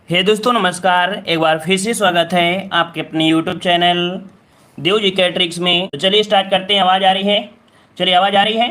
हे दोस्तों नमस्कार। एक बार फिर से स्वागत है आपके अपने यूट्यूब चैनल देव जी कैट्रिक्स में। तो चलिए स्टार्ट करते हैं। आवाज़ आ रही है? चलिए आवाज़ आ रही है।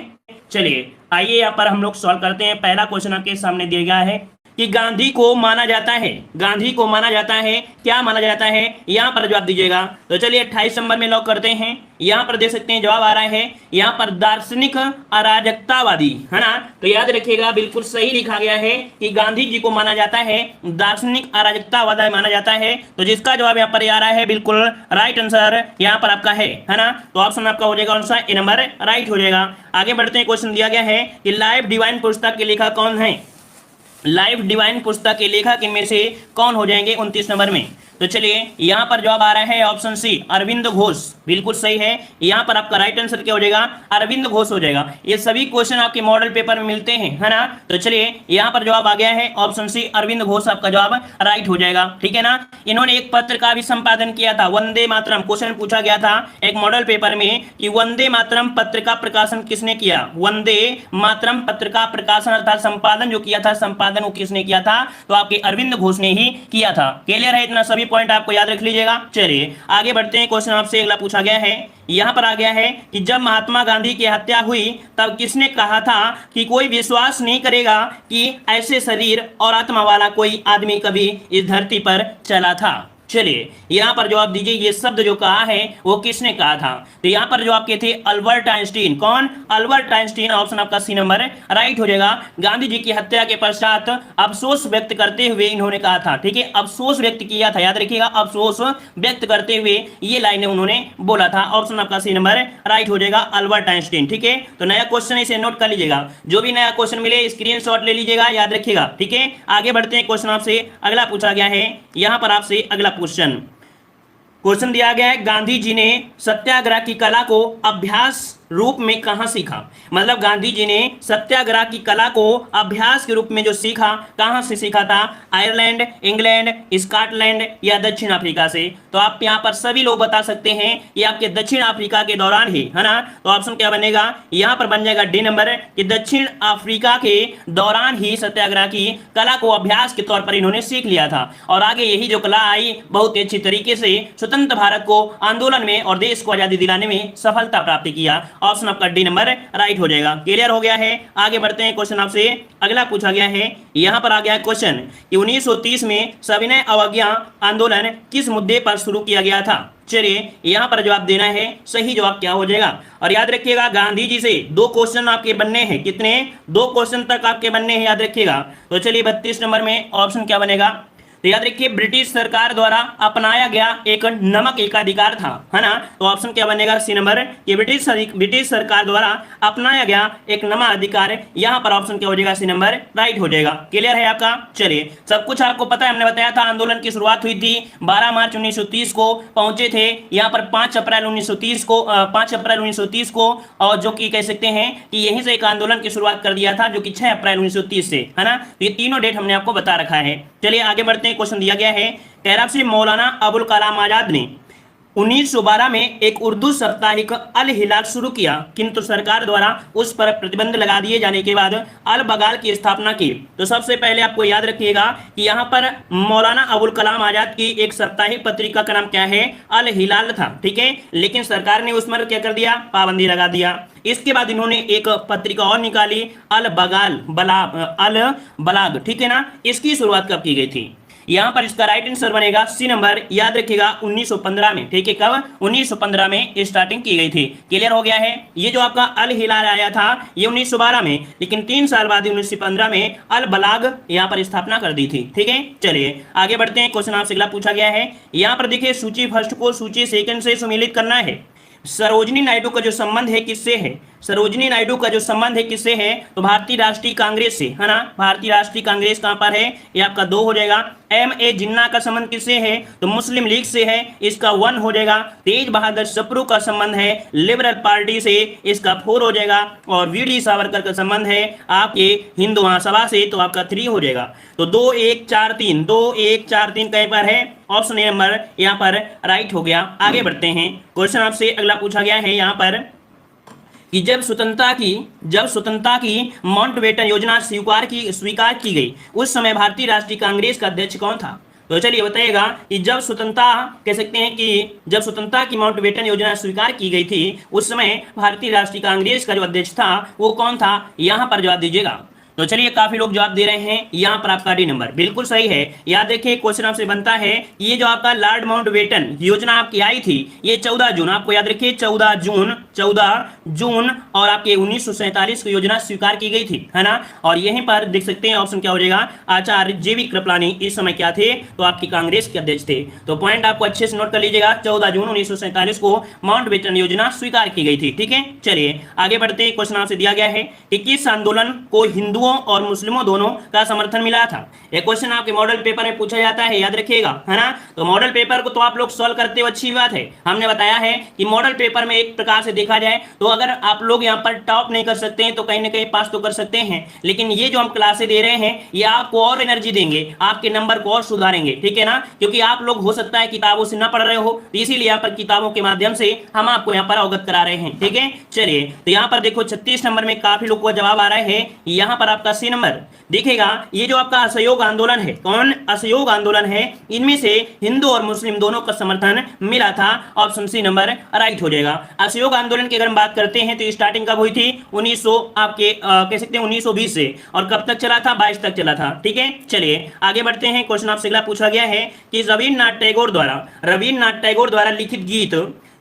चलिए आइए यहाँ पर हम लोग सॉल्व करते हैं। पहला क्वेश्चन आपके सामने दिया गया है कि गांधी को माना जाता है, गांधी को माना जाता है, क्या माना जाता है? यहाँ पर जवाब दीजिएगा। तो चलिए 28 नंबर में लॉक करते हैं। यहाँ पर देख सकते हैं जवाब आ रहा है यहाँ पर दार्शनिक अराजकतावादी, है ना। तो याद रखिएगा बिल्कुल सही लिखा गया है कि गांधी जी को माना जाता है दार्शनिक अराजकतावादी माना जाता है। तो जिसका जवाब यहाँ पर आ रहा है बिल्कुल राइट आंसर यहाँ पर आपका है ना। तो ऑप्शन आपका हो जाएगा आंसर ए नंबर राइट हो जाएगा। आगे बढ़ते हैं। क्वेश्चन दिया गया है कि लाइफ डिवाइन पुस्तक के लेखक कौन है? लाइफ डिवाइन पुस्तक के लेखक इनमें से कौन हो जाएंगे 29 नंबर में? तो चलिए यहाँ पर जवाब आ रहा है ऑप्शन सी अरविंद घोष। बिल्कुल सही है। यहाँ पर आपका राइट आंसर क्या हो जाएगा? अरविंद घोष हो जाएगा। ये सभी क्वेश्चन आपके मॉडल पेपर में मिलते हैं, है ना। तो चलिए यहाँ पर जवाब आ गया है ऑप्शन सी अरविंद घोष आपका जवाब राइट हो जाएगा। ठीक है ना। इन्होंने एक पत्र का भी संपादन किया था, वंदे मातरम। क्वेश्चन पूछा गया था एक मॉडल पेपर में कि वंदे मातरम पत्र का प्रकाशन किसने किया? वंदे मातरम पत्र का प्रकाशन अर्थात संपादन जो किया था, संपादन वो किसने किया था? तो आपके अरविंद घोष ने ही किया था। क्लियर है? इतना सभी पॉइंट आपको याद रख लीजिएगा। चलिए आगे बढ़ते हैं। क्वेश्चन आपसे अगला पूछा गया है, यहां पर आ गया है कि जब महात्मा गांधी की हत्या हुई तब किसने कहा था कि कोई विश्वास नहीं करेगा कि ऐसे शरीर और आत्मा वाला कोई आदमी कभी इस धरती पर चला था? चलिए यहां पर जवाब दीजिए। ये शब्द जो कहा है वो किसने कहा था? तो यहां पर जवाब के थे अल्बर्ट आइंस्टीन। कौन? Albert Einstein. ऑप्शन आपका सी नंबर राइट हो जाएगा। गांधी जी की हत्या के पश्चात अफसोस व्यक्त करते हुए इन्होंने कहा था। ठीक है, अफसोस व्यक्त किया था, याद रखिएगा, अफसोस व्यक्त करते हुए ये लाइनें उन्होंने बोला था। ऑप्शन आपका सी नंबर राइट हो जाएगा, अल्बर्ट आइंस्टीन। ठीक है, तो नया क्वेश्चन इसे नोट कर लीजिएगा। जो भी नया क्वेश्चन मिले स्क्रीनशॉट ले लीजिएगा, याद रखिएगा। ठीक है, आगे बढ़ते हैं। क्वेश्चन आपसे अगला पूछा गया है। यहां पर आपसे अगला क्वेश्चन दिया गया है, गांधी जी ने सत्याग्रह की कला को अभ्यास रूप में कहां सीखा? मतलब गांधी जी ने सत्याग्रह की कला को अभ्यास के रूप में जो सीखा, कहां से सीखा था? आयरलैंड, इंग्लैंड, स्कॉटलैंड या दक्षिण अफ्रीका से? तो आप यहां पर सभी लोग बता सकते हैं ये आपके दक्षिण अफ्रीका के दौरान ही, है ना। तो ऑप्शन क्या बनेगा? यहां पर बन जाएगा डी नंबर कि दक्षिण अफ्रीका के दौरान ही सत्याग्रह की कला को अभ्यास के तौर पर इन्होंने सीख लिया था। और आगे यही जो कला आई बहुत ही अच्छी तरीके से स्वतंत्र भारत को आंदोलन में और देश को आजादी दिलाने में सफलता प्राप्त किया। ऑप्शन आपका डी नंबर राइट हो जाएगा। क्लियर हो गया है। आगे बढ़ते हैं। क्वेश्चन आपसे अगला पूछा गया है। यहां पर आ गया क्वेश्चन कि 1930 में सविनय अवज्ञा आंदोलन किस मुद्दे पर शुरू किया गया था? चलिए यहां पर जवाब देना है। सही जवाब क्या हो जाएगा? और याद रखिएगा गांधी जी से दो क्वेश्चन आपके बनने हैं। कितने? दो क्वेश्चन तक आपके बनने हैं, याद रखिएगा। तो चलिए 32 नंबर में ऑप्शन क्या बनेगा? तो याद रखिए ब्रिटिश सरकार द्वारा अपनाया गया एक नमक एकाधिकार था, है ना। तो ऑप्शन क्या बनेगा? सी नंबर कि ब्रिटिश सरकार द्वारा अपनाया गया एक नमक अधिकार। यहां पर ऑप्शन क्या हो जाएगा? सी नंबर राइट हो जाएगा। क्लियर है आपका? चलिए सब कुछ आपको पता है, हमने बताया था आंदोलन की शुरुआत हुई थी 12 मार्च 1930 को, पहुंचे थे यहाँ पर 5 अप्रैल 1930 को, और जो कि कह सकते हैं कि यहीं से एक आंदोलन की शुरुआत कर दिया था जो कि 6 अप्रैल 1930 से, है ना। तो ये तीनों डेट हमने आपको बता रखा है। चलिए आगे बढ़ते हैं। क्वेश्चन दिया गया है, कैराब से मौलाना अबुल कलाम आजाद ने 1912 में एक उर्दू साप्ताहिक अल हिलाल शुरू किया, किंतु सरकार द्वारा उस पर प्रतिबंध लगा दिए जाने के बाद अल बगाल की स्थापना की। तो सबसे पहले आपको याद रखिएगा कि यहाँ पर मौलाना अबुल कलाम आजाद की एक साप्ताहिक पत्रिका का नाम क्या है? अल हिलाल था। ठीक है, लेकिन सरकार ने उस पर क्या कर दिया? पाबंदी लगा दिया। इसके बाद इन्होंने एक पत्रिका और निकाली, अल बलाग। ठीक है ना। इसकी शुरुआत कब की गई थी? यहां पर इसका राइट आंसर बनेगा सी नंबर, याद रखिएगा 1915 में। ठीक है, कब? 1915 में स्टार्टिंग की गई थी। क्लियर हो गया है। ये जो आपका अल हिलाल आया था ये 1912 में, लेकिन 3 साल बाद 1915 में अल बलाग यहां पर स्थापना कर दी थी। ठीक है, चलिए आगे बढ़ते हैं। क्वेश्चन आपसे अगला पूछा गया है। यहां पर देखिए सूची फर्स्ट को सूची सेकंड से सम्मिलित करना है। सरोजिनी नायडू का जो संबंध है किससे है? सरोजिनी नायडू का जो संबंध है किससे है? तो भारतीय राष्ट्रीय कांग्रेस से, है ना। भारतीय राष्ट्रीय कांग्रेस कहां पर है? ये आपका 2 हो जाएगा। M.A. जिन्ना का संबंध किससे है? तो मुस्लिम लीग से है, इसका 1 हो जाएगा। तेज बहादुर सप्रू का संबंध है लिबरल पार्टी से, इसका 4 हो जाएगा। और वी.डी. सावरकर का संबंध है आपके हिंदू महासभा से, तो आपका 3 हो जाएगा। तो 2 1 4 3 2 1 4 3 कहीं पर है? ऑप्शन ए नंबर यहाँ पर राइट हो गया। आगे बढ़ते हैं। क्वेश्चन आपसे अगला पूछा गया है यहाँ पर कि जब स्वतंत्रता की माउंटबेटन योजना स्वीकार की गई, उस समय भारतीय राष्ट्रीय कांग्रेस का अध्यक्ष कौन था? तो चलिए बताइएगा कि जब स्वतंत्रता, कह सकते हैं कि जब स्वतंत्रता की माउंटबेटन योजना स्वीकार की गई थी, उस समय भारतीय राष्ट्रीय कांग्रेस का जो अध्यक्ष था वो कौन था? यहां पर जवाब दीजिएगा। तो चलिए काफी लोग जवाब दे रहे हैं, यहाँ पर आपका डी नंबर बिल्कुल सही है। याद रखिए क्वेश्चन आपसे बनता है कि ये जो आपका लॉर्ड माउंटबेटन योजना आपकी आई थी, ये 14 जून, आपको याद रखिए 14 जून और आपके 1947 को योजना स्वीकार की गई थी, है ना। और यहीं पर देख सकते हैं ऑप्शन क्या हो जाएगा, आचार्य जेवी कृपलानी इस समय क्या थे? तो आपकी कांग्रेस के अध्यक्ष थे। तो पॉइंट आपको अच्छे से नोट कर लीजिएगा, 14 जून 1947 को माउंटबेटन योजना स्वीकार की गई थी। ठीक है, चलिए आगे बढ़ते हैं। क्वेश्चन आपसे दिया गया है कि किस आंदोलन को हिंदुओं और मुस्लिमों दोनों का समर्थन मिला था? यह क्वेश्चन आपके मॉडल पेपर में पूछा जाता है, याद रखिएगा, है ना। तो मॉडल पेपर को तो आप लोग सॉल्व करते हो, अच्छी बात है। हमने बताया है कि मॉडल पेपर में एक प्रकार से देखा जाए तो अगर आप लोग यहां पर टॉप नहीं कर सकते हैं तो कहीं ना कहीं पास तो कर सकते हैं, लेकिन ये जो हम क्लासें दे रहे हैं ये आपको और एनर्जी देंगे, आपके नंबर को और सुधारेंगे, ठीक है ना। क्योंकि आप लोग हो सकता है किताबों से ना पढ़ रहे हो, तो इसीलिए यहाँ पर किताबों के माध्यम से हम आपको यहाँ पर अवगत करा रहे हैं, ठीक है। चलिए तो यहाँ पर देखो 36 नंबर में काफी लोग को जवाब आ रहा है, यहाँ पर आपका सी नंबर देखिएगा। ये जो आपका असहयोग आंदोलन है, कौन असहयोग आंदोलन है, इनमें से हिंदू और मुस्लिम दोनों का समर्थन मिला था। ऑप्शन सी नंबर राइट हो जाएगा। असहयोग आंदोलन की अगर हम बात करते हैं तो स्टार्टिंग कब हुई थी? 1900 आपके कह सकते हैं 1920 से, और कब तक चला था? 22 तक चला था, ठीक है। चलिए आगे बढ़ते हैं। क्वेश्चन आपसे अगला पूछा गया है कि रवीन्द्रनाथ टैगोर द्वारा लिखित गीत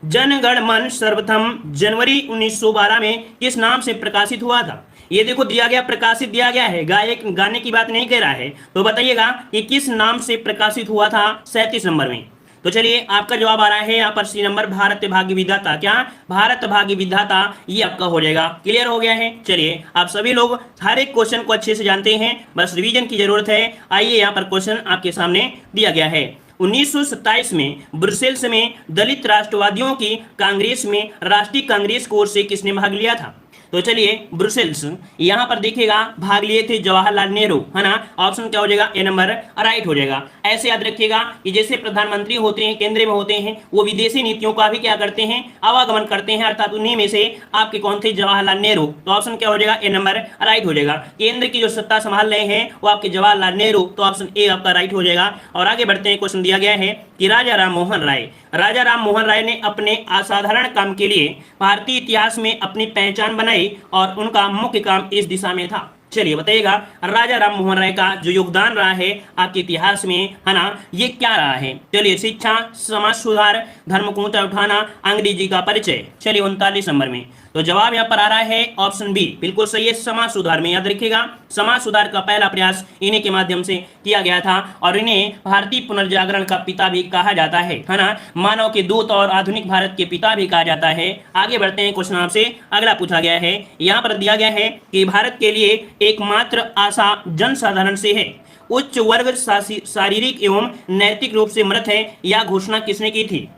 जन गण मन सर्वप्रथम जनवरी 1912 में किस नाम से प्रकाशित हुआ था? ये देखो दिया गया, प्रकाशित दिया गया है, गाने की बात नहीं कह रहा है। तो बताइएगा कि किस नाम से प्रकाशित हुआ था 37 नंबर में। तो चलिए आपका जवाब आ रहा है यहाँ पर सी नंबर, भारत भाग्य विधाता। क्या? भारत भाग्य विधाता, ये आपका हो जाएगा। क्लियर हो गया है। चलिए आप सभी लोग हर एक क्वेश्चन को अच्छे से जानते हैं, बस रिवीजन की जरूरत है। आइए यहाँ पर क्वेश्चन आपके सामने दिया गया है। 1927 में ब्रुसेल्स में दलित राष्ट्रवादियों की कांग्रेस में राष्ट्रीय कांग्रेस की ओर से किसने भाग लिया था? तो चलिए ब्रुसेल्स, यहाँ पर देखिएगा भाग लिए थे जवाहरलाल नेहरू, है ना। ऑप्शन क्या हो जाएगा? ए नंबर राइट हो जाएगा। ऐसे याद रखिएगा कि जैसे प्रधानमंत्री होते हैं, केंद्र में होते हैं, वो विदेशी नीतियों का भी क्या करते हैं? आवागमन करते हैं, अर्थात उन्हीं में से आपके कौन थे? जवाहरलाल नेहरू। तो ऑप्शन क्या हो जाएगा? ए नंबर राइट हो जाएगा। केंद्र की जो सत्ता संभाल रहे हैं वो आपके जवाहरलाल नेहरू, तो ऑप्शन ए आपका राइट हो जाएगा। और आगे बढ़ते हैं। क्वेश्चन दिया गया है कि राजा राम मोहन राय ने अपने असाधारण काम के लिए भारतीय इतिहास में अपनी पहचान बनाई और उनका मुख्य काम इस दिशा में था। चलिए बताइएगा राजा राम मोहन राय का जो योगदान रहा है आपके इतिहास में, है ना, ये क्या रहा है? चलिए शिक्षा, समाज सुधार, धर्म को ऊंचा उठाना, अंग्रेजी का परिचय। चलिए 39 नंबर में तो जवाब यहाँ पर आ रहा है ऑप्शन बी, बिल्कुल सही है, समाज सुधार में। याद रखिएगा समाज सुधार का पहला प्रयास इन्हीं के माध्यम से किया गया था और इन्हें भारतीय पुनर्जागरण का पिता भी कहा जाता है ना। मानव के दूत और आधुनिक भारत के पिता भी कहा जाता है। आगे बढ़ते हैं। क्वेश्चन आपसे अगला पूछा गया है, यहाँ पर दिया गया है कि भारत के लिए एकमात्र आशा जनसाधारण से है, उच्च वर्ग शारीरिक एवं नैतिक रूप से मृत है, यह घोषणा किसने की थी?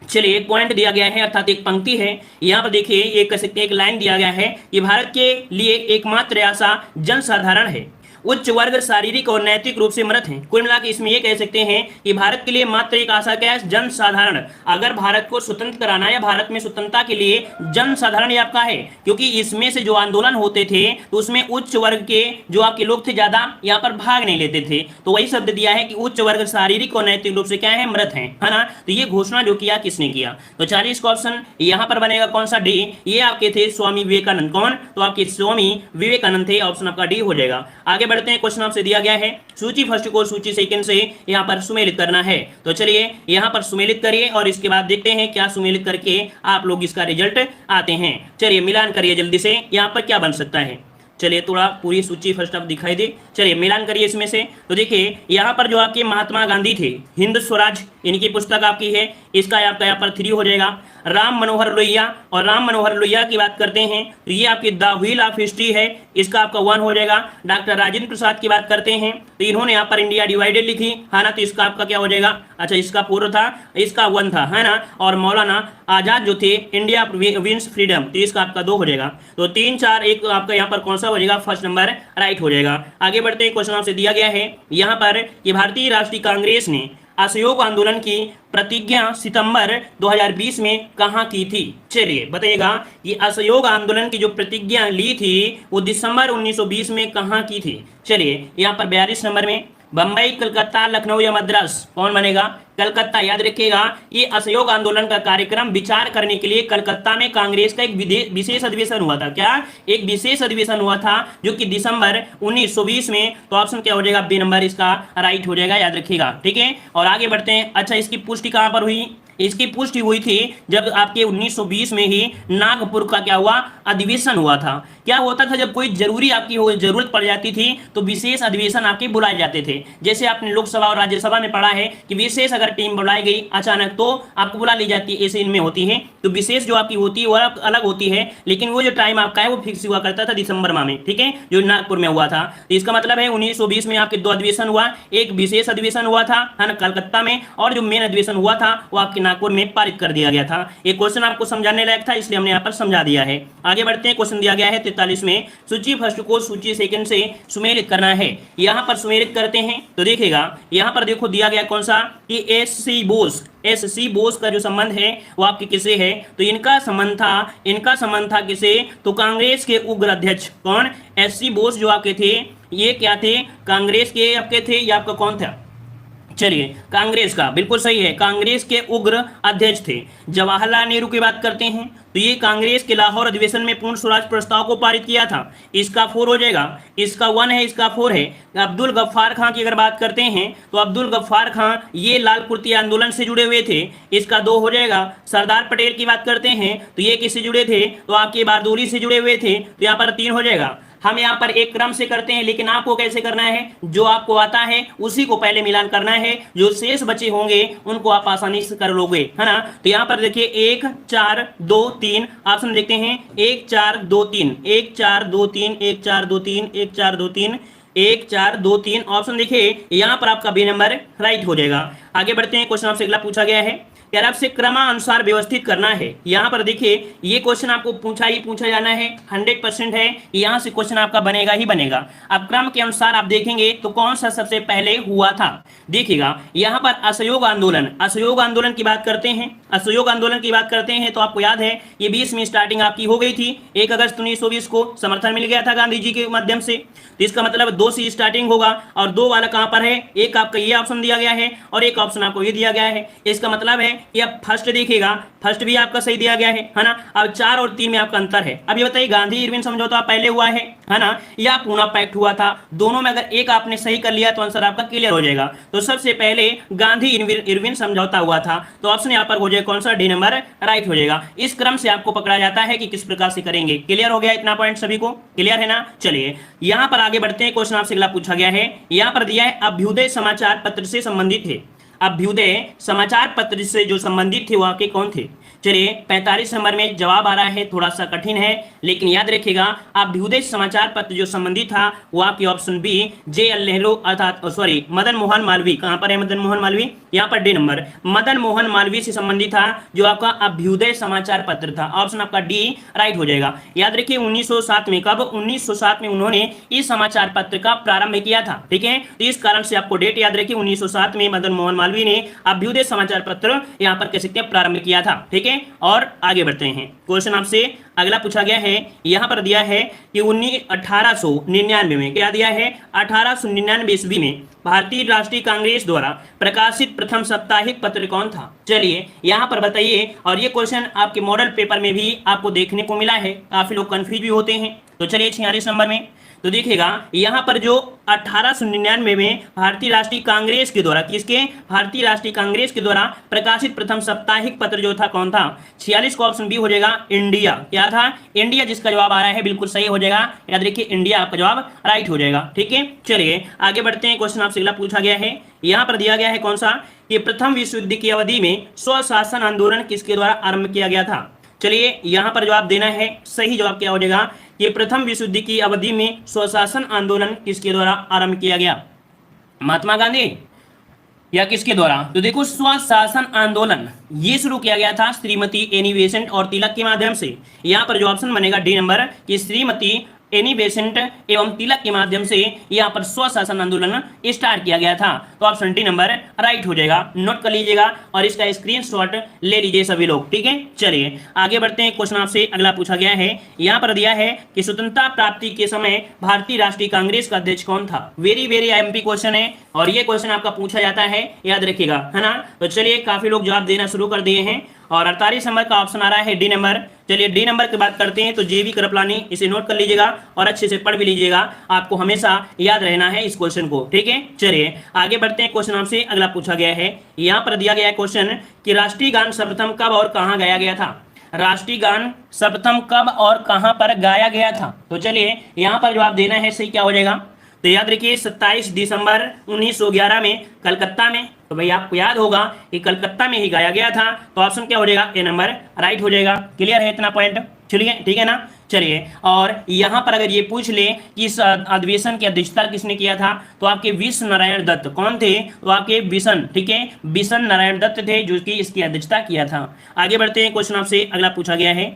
चलिए एक पॉइंट दिया गया है, अर्थात एक पंक्ति है। यहाँ पर देखिए एक कह सकते हैं एक लाइन दिया गया है कि भारत के लिए एकमात्र आशा जनसाधारण है, उच्च वर्ग शारीरिक और नैतिक रूप से मृत हैं। कुल मिलाकर इसमें ये कह सकते हैं कि भारत के लिए मात्र एक आशा क्या है? जनसाधारण। अगर भारत को स्वतंत्र कराना या भारत में स्वतंत्रता के लिए जनसाधारण ये आपका है, क्योंकि इसमें से जो आंदोलन होते थे तो उसमें उच्च वर्ग के जो आपके लोग थे ज्यादा यहाँ पर भाग नहीं लेते थे, तो वही शब्द दिया है कि उच्च वर्ग शारीरिक और नैतिक रूप से क्या है? मृत है ना। तो ये घोषणा जो किया किसने किया? तो 40 का ऑप्शन यहाँ पर बनेगा कौन सा? डी। ये आपके थे स्वामी विवेकानंद। कौन? तो आपके स्वामी विवेकानंद थे, ऑप्शन आपका डी हो जाएगा। आगे बढ़ते हैं। क्वेश्चन आपसे दिया गया है सूची फर्स्ट को सूची सेकंड से यहाँ पर सुमेलित करना है। तो चलिए यहाँ पर सुमेलित करिए और इसके बाद देखते हैं क्या सुमेलित करके आप लोग इसका रिजल्ट आते हैं। चलिए मिलान करिए जल्दी से, यहाँ पर क्या बन सकता है। चलिए थोड़ा पूरी सूची फर्स्ट आप दिखाई दे। चलिए मिलान करिए इसमें से। तो देखिए यहाँ पर जो आपके महात्मा गांधी थे, हिंद स्वराज इनकी पुस्तक आपकी है, इसका आपका यहाँ पर 3 हो जाएगा। राम मनोहर लोहिया, और राम मनोहर लोहिया की बात करते हैं तो ये आपकी द व्हील ऑफ हिस्ट्री है, इसका आपका 1 हो जाएगा। डॉक्टर राजेंद्र प्रसाद की बात करते हैं तो इन्होंने यहाँ पर इंडिया डिवाइडेड लिखी है ना, तो इसका आपका क्या हो जाएगा? अच्छा इसका 4 था, इसका 1 था, है ना। और मौलाना आजाद जो थे इंडिया विंस फ्रीडम, तो इसका आपका 2 हो जाएगा। तो 3 4 1 आपका यहाँ पर कौन सा हो जाएगा? फर्स्ट नंबर राइट हो जाएगा। आगे बढ़ते हैं। क्वेश्चन आपसे दिया गया है यहाँ पर कि भारतीय राष्ट्रीय कांग्रेस ने असहयोग आंदोलन की प्रतिज्ञा सितंबर 2020 में कहाँ की थी? चलिए बताइएगा, ये असहयोग आंदोलन की जो प्रतिज्ञा ली थी वो दिसंबर 1920 में कहाँ की थी? चलिए यहाँ पर 42 नंबर में बंबई, कलकत्ता, लखनऊ या मद्रास, कौन बनेगा? कलकत्ता। याद रखिएगा, ये असहयोग आंदोलन का कार्यक्रम विचार करने के लिए कलकत्ता में कांग्रेस का एक विशेष अधिवेशन हुआ था। क्या? एक विशेष अधिवेशन हुआ था जो कि दिसंबर 1920 में। तो ऑप्शन क्या हो जाएगा? बी नंबर इसका राइट हो जाएगा, याद रखिएगा। ठीक है, और आगे बढ़ते हैं। अच्छा, इसकी पुष्टि कहां पर हुई? इसकी पुष्टि हुई थी जब आपके 1920 में ही नागपुर का क्या हुआ? अधिवेशन हुआ था। क्या होता था, जब कोई जरूरी आपकी जरूरत पड़ जाती थी तो विशेष अधिवेशन आपके बुलाए जाते थे। जैसे आपने लोकसभा और राज्यसभा में पढ़ा है कि विशेष अगर टीम बुलाई गई अचानक तो आपको बुला ली जाती है, ऐसे इनमें होती है। तो विशेष जो आपकी होती है वो अलग होती है, लेकिन वो जो टाइम आपका है वो फिक्स हुआ करता था दिसंबर माह में। ठीक है, जो नागपुर में हुआ था। तो इसका मतलब है 1920 में आपके 2 अधिवेशन हुआ, एक विशेष अधिवेशन हुआ था है ना कलकत्ता में, और जो मेन अधिवेशन हुआ था वो आपके नागपुर में पारित कर दिया गया था। ये क्वेश्चन आपको समझाने लायक था, इसलिए हमने यहाँ पर समझा दिया है। आगे बढ़ते हैं। क्वेश्चन दिया गया है 43 में, सूची फर्स्ट को सूची सेकंड से सुमेलित करना है। यहाँ पर सुमेलित करते हैं तो देखिएगा, यहाँ पर देखो दिया गया कौन सा कि एस सी बोस का जो संबंध है वो आपके किसे है? तो इनका संबंध था किसे? तो कांग्रेस के उग्र अध्यक्ष। कौन? एस सी बोस जो आपके थे, ये क्या थे? कांग्रेस के आपके थे, या आपका कौन था? चलिए, कांग्रेस का, बिल्कुल सही है, कांग्रेस के उग्र अध्यक्ष थे। जवाहरलाल नेहरू की बात करते हैं तो ये कांग्रेस के लाहौर अधिवेशन में पूर्ण स्वराज प्रस्ताव को पारित किया था। इसका 4 हो जाएगा, इसका 1 है, इसका 4 है। अब्दुल गफ्फार खां की अगर बात करते हैं तो अब्दुल गफ्फार खां ये लाल कुर्ती आंदोलन से जुड़े हुए थे, इसका 2 हो जाएगा। सरदार पटेल की बात करते हैं तो ये किससे जुड़े थे? तो आपके बारदोली से जुड़े हुए थे, तो यहाँ पर 3 हो जाएगा। हम यहाँ पर एक क्रम से करते हैं, लेकिन आपको कैसे करना है? जो आपको आता है उसी को पहले मिलान करना है, जो शेष बचे होंगे उनको आप आसानी से कर लोगे, है ना। तो यहाँ पर देखिए 1 4 2 3 ऑप्शन देखते हैं, 1 4 2 3 1 4 2 3 1 4 2 3 1 4 2 3 1 4 2 3 ऑप्शन देखिए, यहाँ पर आपका बी नंबर राइट हो जाएगा। आगे बढ़ते हैं। क्वेश्चन आपसे अगला पूछा गया है, यार आपसे क्रमानुसार व्यवस्थित करना है। यहाँ पर देखिए ये क्वेश्चन आपको पूछा जाना है, 100% है, यहाँ से क्वेश्चन आपका बनेगा ही बनेगा। अब क्रम के अनुसार आप देखेंगे तो कौन सा सबसे पहले हुआ था? देखिएगा यहाँ पर असहयोग आंदोलन की बात करते हैं। असहयोग आंदोलन की बात करते हैं तो आपको याद है ये 20 में स्टार्टिंग आपकी हो गई थी। 1 अगस्त 1920 को समर्थन मिल गया था गांधी जी के माध्यम से। तो इसका मतलब 2 से स्टार्टिंग होगा, और 2 वाला कहां पर है? एक आपका ये ऑप्शन दिया गया है और एक ऑप्शन आपको ये दिया गया है। इसका मतलब है कि अब फर्स्ट देखिएगा, फर्स्ट भी आपका सही दिया गया है ना। अब 4 और 3 में आपका अंतर है। अब ये बताइए, गांधी इरविन समझौता पहले हुआ है ना, या पूना पैक्ट हुआ था? दोनों में अगर एक आपने सही कर लिया तो आंसर आपका क्लियर हो जाएगा। तो सबसे पहले गांधी इरविन समझौता हुआ था, तो ऑप्शन यहाँ पर हो जाएगा कौन सा? डी नंबर राइट हो जाएगा। इस क्रम से आपको पकड़ा जाता है कि किस प्रकार से करेंगे। क्लियर हो गया? इतना पॉइंट सभी को क्लियर है ना। चलिए यहाँ पर आगे बढ़ते हैं। क्वेश्चन आपसे अगला पूछा गया है, यहाँ पर दिया है अभ्युदय समाचार पत्र से संबंधित थे। अभ्युदय समाचार पत्र से जो संबंधित थे वो आपके कौन थे? चलिए 45 नंबर में जवाब आ रहा है, थोड़ा सा कठिन है, लेकिन याद रखिएगा अभ्युदय समाचार पत्र जो संबंधित था वो आपकी ऑप्शन बी JL नेहरू अर्थात मदन मोहन मालवीय। कहां पर है मदन मोहन मालवीय? यहाँ पर डी नंबर, मदन मोहन मालवीय से संबंधित था जो आपका अभ्युदय समाचार पत्र था। ऑप्शन आपका डी राइट हो जाएगा। याद रखिए 1907 में, कब? 1907 में उन्होंने इस समाचार पत्र का प्रारंभ किया था। ठीक है, तो इस कारण से आपको डेट याद रखिए, 1907 में मदन मोहन मालवीय ने अभ्युदय समाचार पत्र यहाँ पर कह सकते हैं प्रारंभ किया था। ठीक है, और आगे बढ़ते हैं। क्वेश्चन आपसे अगला पूछा गया है, यहां पर दिया है कि 1899 में, क्या दिया है? 1899 ईस्वी में भारतीय राष्ट्रीय कांग्रेस द्वारा प्रकाशित प्रथम साप्ताहिक पत्र कौन था? चलिए यहां पर बताइए। और ये क्वेश्चन आपके मॉडल पेपर में भी आपको देखने को मिला है, काफी लोग कंफ्यूज भी होते हैं। तो चलिए 46 नंबर में तो देखिएगा यहाँ पर जो 1899 में भारतीय राष्ट्रीय कांग्रेस के द्वारा, किसके? भारतीय राष्ट्रीय कांग्रेस के द्वारा प्रकाशित प्रथम साप्ताहिक पत्र जो था कौन था? 46 का ऑप्शन बी हो जाएगा, इंडिया। क्या था? इंडिया, जिसका जवाब आ रहा है बिल्कुल सही हो जाएगा। याद रखिए इंडिया आपका जवाब राइट हो जाएगा। ठीक है, चलिए आगे बढ़ते हैं। क्वेश्चन आपसे अगला पूछा गया है, यहाँ पर दिया गया है कौन सा कि प्रथम विश्व युद्ध की अवधि में स्वशासन आंदोलन किसके द्वारा आरंभ किया गया था? चलिए यहाँ पर जवाब देना है, सही जवाब क्या हो जाएगा? ये प्रथम विश्व युद्ध की अवधि में स्वशासन आंदोलन किसके द्वारा आरंभ किया गया? महात्मा गांधी या किसके द्वारा? तो देखो स्वशासन आंदोलन ये शुरू किया गया था श्रीमती एनी बेसेंट और तिलक के माध्यम से। यहाँ पर जो ऑप्शन बनेगा डी नंबर कि श्रीमती एनी बेसेंट एवं तिलक के माध्यम से यहाँ पर स्वशासन आंदोलन स्टार्ट किया गया था। तो ऑप्शन डी नंबर राइट हो जाएगा, नोट कर लीजिएगा और इसका स्क्रीनशॉट ले लीजिए सभी लोग, ठीक है। चलिए आगे बढ़ते हैं, क्वेश्चन आपसे अगला पूछा गया है, यहाँ पर दिया है कि स्वतंत्रता प्राप्ति के समय भारतीय राष्ट्रीय कांग्रेस का अध्यक्ष कौन था। वेरी वेरी एमपी क्वेश्चन है और ये क्वेश्चन आपका पूछा जाता है, याद रखिएगा, है ना। तो चलिए काफी लोग जवाब देना शुरू कर दिए हैं और 48 नंबर का ऑप्शन आ रहा है डी नंबर। चलिए डी नंबर की बात करते हैं तो जेबी कृपलानी, इसे नोट कर लीजिएगा और अच्छे से पढ़ भी लीजिएगा, आपको हमेशा याद रहना है इस क्वेश्चन को, ठीक है। चलिए आगे बढ़ते हैं, क्वेश्चन आपसे अगला पूछा गया है, यहाँ पर दिया गया है क्वेश्चन कि राष्ट्रीय गान सर्वप्रथम कब और कहाँ गाया गया था। राष्ट्रीय गान सर्वप्रथम कब और कहां पर गाया गया था। तो चलिए यहां पर जवाब देना है, सही क्या हो जाएगा। तो याद रखिए 27 दिसंबर 1911 में कलकत्ता में। तो भाई आपको याद होगा कि कलकत्ता में ही गाया गया था, तो ऑप्शन क्या हो जाएगा, ए नंबर राइट हो जाएगा। क्लियर है इतना पॉइंट, चलिए ठीक है ना। चलिए और यहां पर अगर ये पूछ ले कि इस अधिवेशन की अध्यक्षता किसने किया था, तो आपके विष्णु नारायण दत्त कौन थे, तो आपके बिशन, ठीक है, बिशन नारायण दत्त थे जो कि इसकी अध्यक्षता किया था। आगे बढ़ते हैं, क्वेश्चन आपसे अगला पूछा गया है।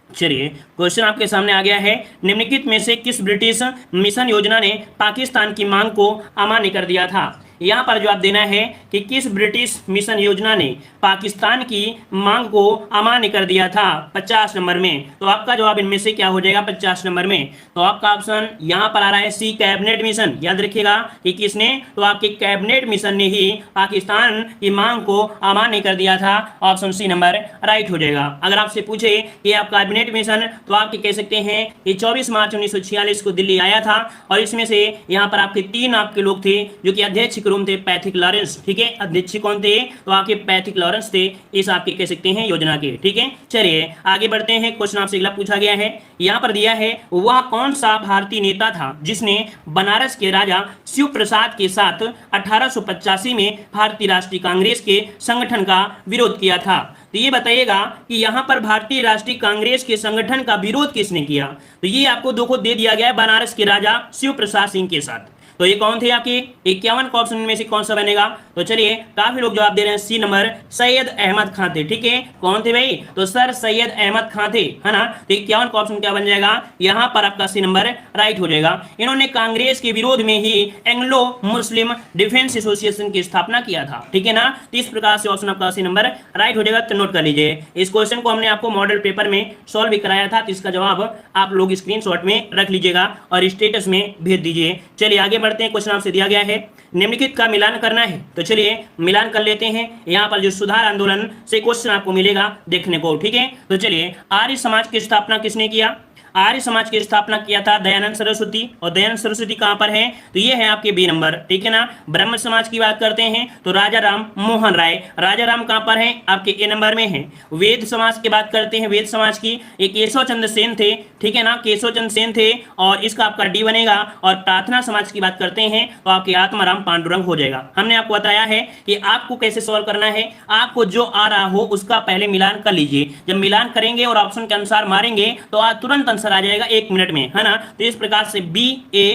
चलिए क्वेश्चन आपके सामने आ गया है, निम्नलिखित में से किस ब्रिटिश मिशन योजना ने पाकिस्तान की मांग को अमान्य कर दिया था। यहाँ पर जवाब देना है कि किस ब्रिटिश मिशन योजना ने पाकिस्तान की मांग को अमान्य कर दिया था 50 नंबर में। तो आपका जवाब इनमें से क्या हो जाएगा 50 नंबर में। तो आपका ऑप्शन यहाँ पर आ रहा है सी, कैबिनेट मिशन। याद रखिएगा कि किसने, तो आपके कैबिनेट मिशन ने ही पाकिस्तान की मांग को अमान्य कर दिया था। ऑप्शन सी नंबर राइट हो जाएगा। अगर आपसे पूछे कि आप कैबिनेट मिशन, तो आप कह सकते हैं कि 24 मार्च 1946 को दिल्ली आया था और इसमें से यहाँ पर आपके 3 आपके लोग थे जो कि अध्यक्ष रूम थे पैथिक लॉरेंस, ठीक है। अध्यक्ष कौन थे, तो आपके पैथिक लॉरेंस थे, इस आपके कह सकते हैं योजना के, ठीक है। चलिए आगे बढ़ते हैं, क्वेश्चन आपसे अगला पूछा गया है, यहाँ पर दिया है वह कौन सा भारतीय नेता था जिसने बनारस के राजा शिव प्रसाद के साथ 1885 में भारतीय राष्ट्रीय कांग्रेस के संगठन का विरोध किया था। तो ये बताइएगा कि यहाँ पर भारतीय राष्ट्रीय कांग्रेस के संगठन का विरोध किसने किया। तो ये आपको दो दे दिया गया है, बनारस के राजा शिव प्रसाद सिंह के साथ। तो ये कौन थे आपके 51 का ऑप्शन में से कौन सा बनेगा। तो चलिए काफी लोग जवाब दे रहे हैं सी नंबर, सैयद अहमद खान थे, ठीक है। कौन थे भाई, तो सर सैयद अहमद खान थे, है ना। तो 51 का ऑप्शन क्या बन जाएगा, यहाँ पर आपका सी नंबर राइट हो जाएगा। इन्होंने कांग्रेस के विरोध में ही एंग्लो मुस्लिम डिफेंस एसोसिएशन की स्थापना किया था, ठीक है ना। तो इस प्रकार से ऑप्शन आपका सी नंबर राइट हो जाएगा। तो नोट कर लीजिए, इस क्वेश्चन को हमने आपको मॉडल पेपर में सॉल्व भी कराया था, तो इसका जवाब आप लोग स्क्रीनशॉट में रख लीजिएगा और स्टेटस में भेज दीजिए। चलिए आगे बढ़ते हैं, क्वेश्चन आपसे दिया गया है निम्नलिखित का मिलान करना है। तो चलिए मिलान कर लेते हैं। यहाँ पर जो सुधार आंदोलन से क्वेश्चन आपको मिलेगा देखने को, ठीक है। तो चलिए आर्य समाज की स्थापना किसने किया। आर्य समाज की स्थापना किया था दयानंद सरस्वती। और दयानंद सरस्वती कहां पर है, तो ये है आपके बी नंबर, ठीक है ना। ब्रह्म समाज की बात करते हैं तो राजा राम मोहन राय, राजा राम कहां पर है, आपके ए नंबर में है। वेद समाज की बात करते हैं, वेद समाज की एक केशव चंद्र सेन थे, ठीक है ना, केशव चंद्र सेन थे और इसका आपका डी बनेगा। और प्रार्थना समाज की बात करते हैं तो आपके आत्माराम पांडुरंग हो जाएगा। हमने आपको बताया है कि आपको कैसे सॉल्व करना है, आपको जो आ रहा हो उसका पहले मिलान कर लीजिए। जब मिलान करेंगे और ऑप्शन के अनुसार मारेंगे तो तुरंत आंसर आ जाएगा 1 मिनट में, है ना। तो इस प्रकार से बी ए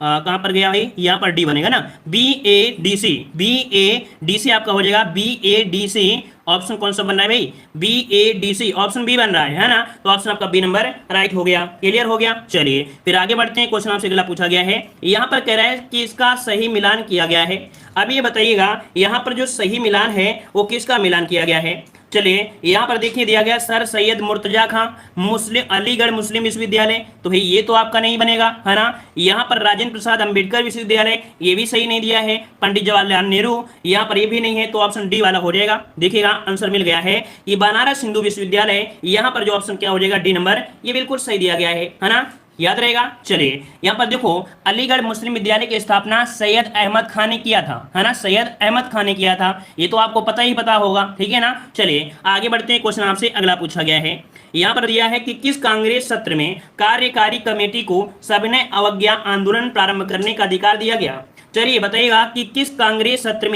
कहां पर गया भाई, यहाँ पर डी बनेगा ना, B A D C, B A D C आपका हो जाएगा B A D C. Option कौन सा बन रहा है भाई, B A D C, option B बन रहा है ना। तो ऑप्शन आपका बी नंबर राइट हो गया, क्लियर हो गया। चलिए फिर आगे बढ़ते हैं, क्वेश्चन आपसे अगला पूछा गया है, यहाँ पर कह रहा है कि इसका सही मिलान किया गया है। अब ये बताइएगा यहाँ पर जो सही मिलान है वो किसका मिलान किया गया है। चलिए यहाँ पर देखिए दिया गया सर सैयद मुर्तजा खां मुस्लिम अलीगढ़ मुस्लिम विश्वविद्यालय, तो भाई ये तो आपका नहीं बनेगा, है ना। यहाँ पर राजेंद्र प्रसाद अंबेडकर विश्वविद्यालय, ये भी सही नहीं दिया है। पंडित जवाहरलाल नेहरू, यहाँ पर ये भी नहीं है, तो ऑप्शन डी वाला हो जाएगा। देखिएगा आंसर मिल गया है ये बनारस हिंदू विश्वविद्यालय, यहाँ पर जो ऑप्शन क्या हो जाएगा डी नंबर, ये बिल्कुल सही दिया गया है ना, याद रहेगा। चलिए यहाँ पर देखो अलीगढ़ मुस्लिम विद्यालय की स्थापना सैयद अहमद खान ने किया था, है ना, सैयद अहमद खान ने किया था, ये तो आपको पता होगा, ठीक है ना। चलिए आगे बढ़ते हैं, क्वेश्चन आपसे अगला पूछा गया है, यहाँ पर दिया है कि किस कांग्रेस सत्र में कार्यकारी कमेटी को सविनय अवज्ञा आंदोलन प्रारंभ करने का अधिकार दिया गया। चलिए बताइएगा कि किस कांग्रेस सत्र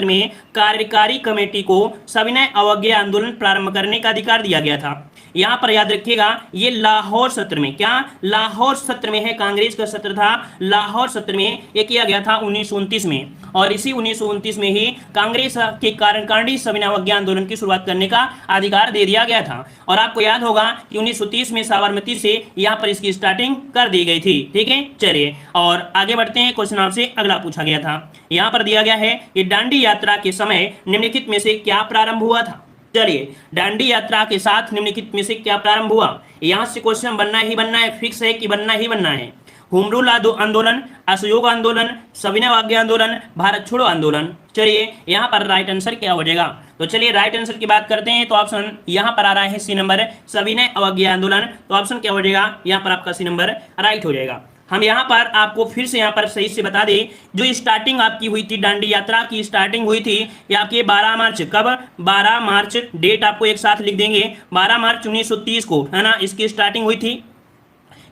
में कार्यकारी कमेटी को सविनय अवज्ञा आंदोलन प्रारंभ करने का अधिकार दिया गया था। यहाँ पर याद रखिएगा ये लाहौर सत्र में, क्या लाहौर सत्र में है, कांग्रेस का सत्र था लाहौर सत्र में, ये किया गया था 1929 में। और इसी 1929 में ही कांग्रेस के कार्यकारिणी सविनय अवज्ञा आंदोलन की शुरुआत करने का अधिकार दे दिया गया था। और आपको याद होगा कि 1930 में साबरमती से यहाँ पर इसकी स्टार्टिंग कर दी गई थी। ठीक है, चलिए और आगे बढ़ते हैं। क्वेश्चन आपसे अगला पूछा गया था, यहाँ पर दिया गया है कि दांडी यात्रा के समय निम्नलिखित में से क्या प्रारंभ हुआ था। चलिए, दांडी यात्रा के साथ निम्नलिखित में से क्या प्रारंभ हुआ, यहां से क्वेश्चन बनना ही बनना है, फिक्स है कि बनना ही बनना है। होम रूल आंदोलन, असहयोग आंदोलन, सविनय अवज्ञा आंदोलन, भारत छोड़ो आंदोलन। चलिए यहाँ पर राइट आंसर क्या हो जाएगा, तो चलिए राइट आंसर की बात करते हैं। तो ऑप्शन यहाँ पर आ रहा है सी नंबर, सविनय अवज्ञा आंदोलन। तो ऑप्शन क्या हो जाएगा, यहाँ पर आपका सी नंबर राइट हो जाएगा। हम यहाँ पर आपको फिर से यहाँ पर सही से बता दें, जो स्टार्टिंग आपकी हुई थी दांडी यात्रा की स्टार्टिंग हुई थी ये आपकी 12 मार्च, कब 12 मार्च, डेट आपको एक साथ लिख देंगे, 12 मार्च 1930 को, है ना, इसकी स्टार्टिंग हुई थी।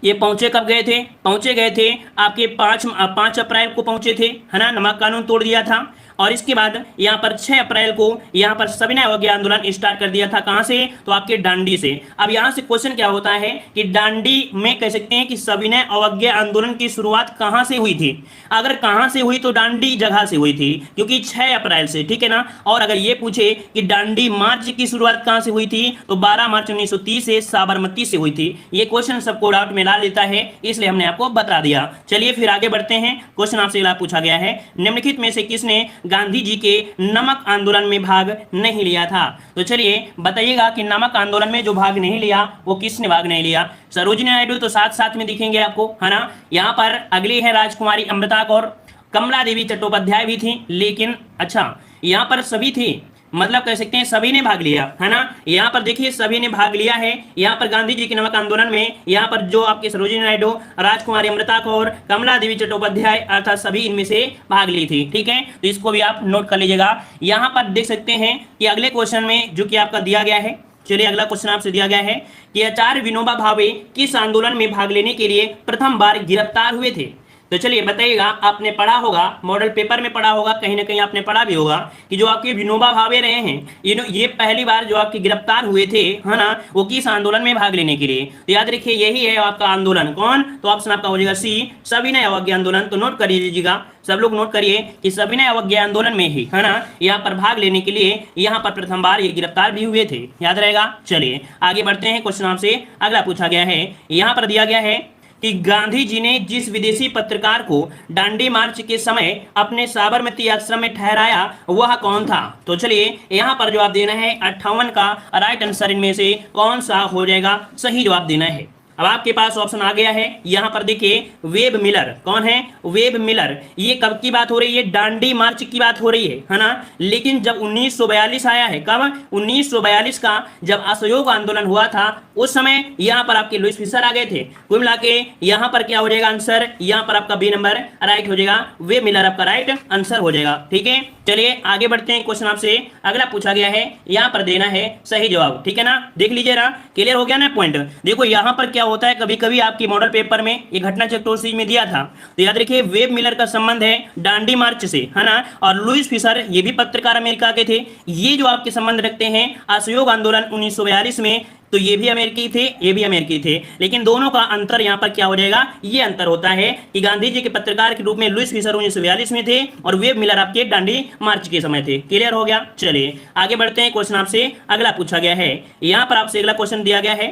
ये पहुंचे कब गए थे, पहुंचे गए थे आपके 5 अप्रैल को पहुंचे थे, है ना, नमक कानून तोड़ दिया था। और इसके बाद यहाँ पर 6 अप्रैल को यहाँ पर सविनय अवज्ञा आंदोलन स्टार्ट कर दिया था, कहां से, तो आपके दांडी से। अब यहाँ से क्वेश्चन क्या होता है कि दांडी में कह सकते हैं कि सविनय अवज्ञा आंदोलन की शुरुआत कहां से हुई थी। अगर कहां से हुई तो दांडी जगह से हुई थी, क्योंकि 6 अप्रैल से, ठीक है ना। और अगर ये पूछे कि दांडी मार्च की शुरुआत कहां से हुई थी, तो 12 मार्च 1930 से साबरमती से हुई थी। ये क्वेश्चन सबको डाउट में डाल देता है, इसलिए हमने आपको बता दिया। चलिए फिर आगे बढ़ते हैं। क्वेश्चन आपसे अगला पूछा गया है, निम्नलिखित में से किसने गांधी जी के नमक आंदोलन में भाग नहीं लिया था। तो चलिए बताइएगा कि नमक आंदोलन में जो भाग नहीं लिया वो किसने भाग नहीं लिया। सरोजिनी नायडू तो साथ साथ में दिखेंगे आपको, है ना। यहाँ पर अगली है राजकुमारी अमृता कौर, कमला देवी चट्टोपाध्याय भी थी, लेकिन अच्छा यहाँ पर सभी थी, मतलब कह सकते हैं सभी ने भाग लिया, है ना। यहाँ पर देखिए सभी ने भाग लिया है। यहाँ पर गांधी जी के नमक आंदोलन में यहाँ पर जो आपके सरोजिनी नायडू, राजकुमारी अमृता कौर, कमला देवी चट्टोपाध्याय अर्थात सभी इनमें से भाग ली थी। ठीक है, तो इसको भी आप नोट कर लीजिएगा। यहाँ पर देख सकते हैं कि अगले क्वेश्चन में जो कि आपका दिया गया है, चलिए अगला क्वेश्चन आपसे दिया गया है कि आचार्य विनोबा भावे किस आंदोलन में भाग लेने के लिए प्रथम बार गिरफ्तार हुए थे। तो चलिए बताइएगा, आपने पढ़ा होगा, मॉडल पेपर में पढ़ा होगा, कहीं ना कहीं आपने पढ़ा भी होगा कि जो आपके विनोबा भावे रहे हैं, ये पहली बार जो आपके गिरफ्तार हुए थे, है ना, वो किस आंदोलन में भाग लेने के लिए। तो याद रखिए यही है आपका आंदोलन, कौन, तो ऑप्शन आपका हो जाएगा सी, सविनय अवज्ञा आंदोलन। तो नोट कर लीजिएगा, सब लोग नोट करिए कि सविनय अवज्ञा आंदोलन में ही, है ना, यहाँ पर भाग लेने के लिए यहाँ पर प्रथम बार ये गिरफ्तार भी हुए थे, याद रहेगा। चलिए आगे बढ़ते हैं। क्वेश्चन आपसे अगला पूछा गया है, यहाँ पर दिया गया है कि गांधी जी ने जिस विदेशी पत्रकार को दांडी मार्च के समय अपने साबरमती आश्रम में ठहराया वह कौन था। तो चलिए यहाँ पर जवाब देना है 58 का राइट आंसर इनमें से कौन सा हो जाएगा, सही जवाब देना है। अब आपके पास ऑप्शन आ गया है, यहाँ पर देखिए वेब मिलर, कौन है, वेब मिलर। ये कब की बात हो रही है, दांडी मार्च की बात हो रही है ना। लेकिन जब 1942 आया है, कब, 1942 का जब असहयोग आंदोलन हुआ था उस समय यहाँ पर आपके लुईस फिशर आ गए थे। कुल मिला के यहाँ पर क्या हो जाएगा आंसर, यहाँ पर आपका बी नंबर राइट हो जाएगा, वेब मिलर आपका राइट आंसर हो जाएगा। ठीक है, चलिए आगे बढ़ते हैं। क्वेश्चन आपसे अगला पूछा गया है, यहाँ पर देना है सही जवाब, ठीक है ना। देख लीजिए ना, क्लियर हो गया ना पॉइंट। देखो यहाँ पर क्या होता है, कभी कभी आपकी मॉडल पेपर में ये घटना चक्र सीरीज में दिया था, तो याद रखिए वेब मिलर का संबंध है दांडी मार्च से, है ना। और लुईस फिशर ये भी पत्रकार अमेरिका के थे, ये जो आपके संबंध रखते हैं असहयोग आंदोलन 1942 में, तो ये भी अमेरिकी थे, ये भी अमेरिकी थे। लेकिन दोनों का अंतर यहाँ पर क्या हो जाएगा, ये अंतर होता है कि गांधी जी के पत्रकार के रूप में लुईस फिशर 1942 में थे और वेब मिलर आपके दांडी मार्च के समय थे। क्लियर हो गया। चलिए आगे बढ़ते हैं। क्वेश्चन आपसे अगला पूछा गया है, यहाँ पर आपसे अगला क्वेश्चन दिया गया है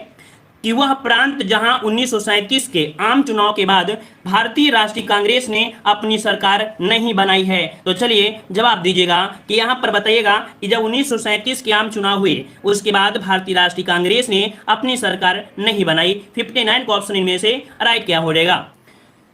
कि वह प्रांत जहां 1937 के आम चुनाव के बाद भारतीय राष्ट्रीय कांग्रेस ने अपनी सरकार नहीं बनाई है। तो चलिए जवाब दीजिएगा कि यहां पर बताइएगा कि जब 1937 के आम चुनाव हुए उसके बाद भारतीय राष्ट्रीय कांग्रेस ने अपनी सरकार नहीं बनाई। 59 का ऑप्शन इनमें से राइट क्या हो जाएगा।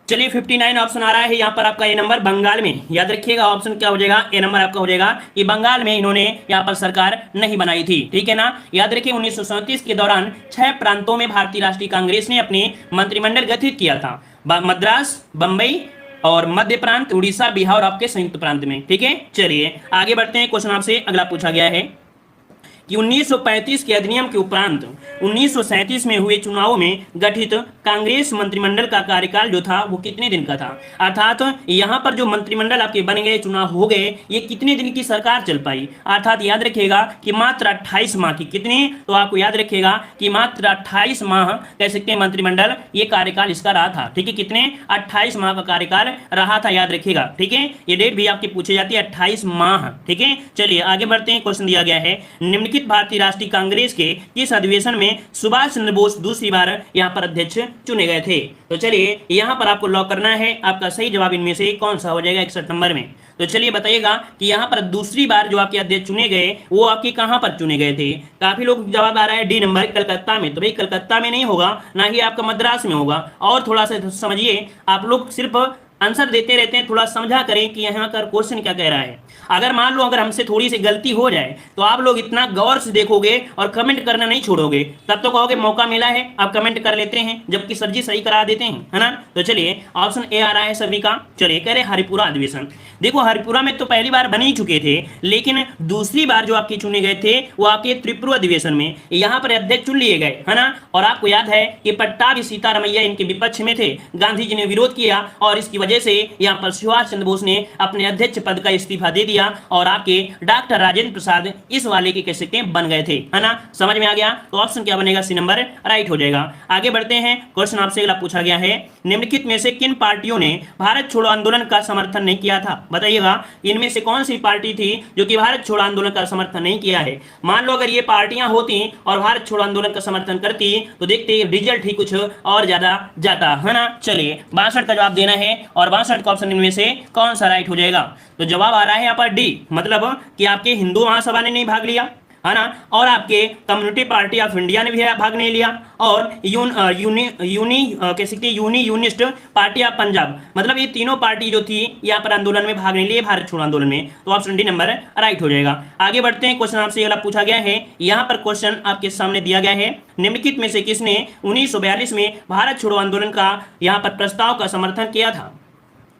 चलिए 59 ऑप्शन आ रहा है यहाँ पर आपका ए नंबर, बंगाल में। याद रखिएगा ऑप्शन क्या हो जाएगा, ए नंबर आपका हो जाएगा कि बंगाल में इन्होंने यहाँ पर सरकार नहीं बनाई थी। ठीक है ना। याद रखिए 1937 के दौरान 6 प्रांतों में भारतीय राष्ट्रीय कांग्रेस ने अपनी मंत्रिमंडल गठित किया था, मद्रास, बंबई और मध्य प्रांत, उड़ीसा, बिहार और आपके संयुक्त प्रांत में। ठीक है, चलिए आगे बढ़ते हैं। क्वेश्चन आपसे अगला पूछा गया है, कि 1935 के अधिनियम के उपरांत 1937 में हुए चुनावों में गठित कांग्रेस मंत्रिमंडल का कार्यकाल जो था वो कितने दिन का था। अर्थात यहाँ पर जो मंत्रिमंडल आपके बन गए, चुनाव हो गए, ये कितने दिन की सरकार चल पाई। अर्थात याद रखिएगा कि मात्र 28 माह की। कितनी, तो आपको याद रखिएगा कि मात्र 28 माह कह सकते हैं मंत्रिमंडल ये कार्यकाल इसका रहा था। ठीक है, कितने, 28 माह का कार्यकाल रहा था, याद रखिएगा। ठीक है, ये डेट भी आपकी पूछी जाती है, 28 माह। ठीक है, चलिए आगे बढ़ते हैं। क्वेश्चन दिया गया है, निम्नलिखित भारतीय राष्ट्रीय कांग्रेस के किस अधिवेशन में सुभाष चंद्र बोस दूसरी बार यहाँ पर अध्यक्ष चुने गए थे। तो चलिए यहाँ पर आपको लॉक करना है, आपका सही जवाब इनमें से कौन सा हो जाएगा 61 नंबर में। तो चलिए बताइएगा कि यहाँ पर दूसरी बार जो आपके अध्यक्ष चुने गए वो आपके कहां पर चुने गए थे। काफी लोग जवाब आ रहा है डी नंबर, कलकत्ता में। तो भाई कलकत्ता में नहीं होगा, ना ही आपका मद्रास में होगा। और थोड़ा सा समझिए, आप लोग सिर्फ आंसर देते रहते हैं, थोड़ा समझा करें कि यहाँ का क्वेश्चन क्या कह रहा है। अगर मान लो अगर हमसे थोड़ी सी गलती हो जाए तो आप लोग इतना गौर से देखोगे और कमेंट करना नहीं छोड़ोगे, तब तो कहोगे मौका मिला है अब कमेंट कर लेते हैं, जबकि सर जी सही करा देते हैं, है ना। तो चलिए ऑप्शन ए आ रहा है सभी का। चलिए कह रहे हरिपुरा अधिवेशन। देखो हरिपुरा में तो पहली बार बन ही चुके थे, लेकिन दूसरी बार जो आपके चुने गए थे वो आपके त्रिपुरा अधिवेशन में यहाँ पर अध्यक्ष चुन लिए गए, है ना। और आपको याद है कि पट्टाभी सीतारमैया इनके विपक्ष में थे, गांधी जी ने विरोध किया और इसकी वजह से यहाँ पर सुभाष चंद्र बोस ने अपने अध्यक्ष पद का इस्तीफा दे दिया और आपके डॉक्टर राजेंद्र प्रसाद इस वाले के कह सकते हैं बन गए थे, है ना। समझ में आ गया। तो ऑप्शन क्या बनेगा, सी नंबर राइट हो जाएगा। आगे बढ़ते हैं। क्वेश्चन आपसे अगला पूछा गया है, निम्नलिखित में से किन पार्टियों ने भारत छोड़ो आंदोलन का समर्थन नहीं किया था। बताइएगा इनमें से कौन सी पार्टी थी जो कि भारत छोड़ो आंदोलन का समर्थन नहीं किया है। मान लो अगर ये पार्टियां होती और भारत छोड़ो आंदोलन का समर्थन करती तो देखते रिजल्ट ही कुछ और ज्यादा जाता, है ना। चलिए 62 का जवाब देना है और 62 का ऑप्शन इनमें से कौन सा राइट हो जाएगा। तो जवाब आ रहा है यहाँ पर डी, मतलब कि आपके हिंदू महासभा ने नहीं भाग लिया, है ना, और आपके कम्युनिटी पार्टी ऑफ इंडिया ने भी भाग नहीं लिया, और यूनिस्ट पार्टी ऑफ पंजाब, मतलब ये तीनों पार्टी जो थी यहाँ पर आंदोलन में भाग नहीं लिए, भारत छोड़ो आंदोलन में। तो ऑप्शन डी नंबर राइट हो जाएगा। आगे बढ़ते हैं। क्वेश्चन आपसे अगला पूछा गया है, यहाँ पर क्वेश्चन आपके सामने दिया गया है, निम्नलिखित में से किसने 1942 में भारत छोड़ो आंदोलन का यहाँ पर प्रस्ताव का समर्थन किया था।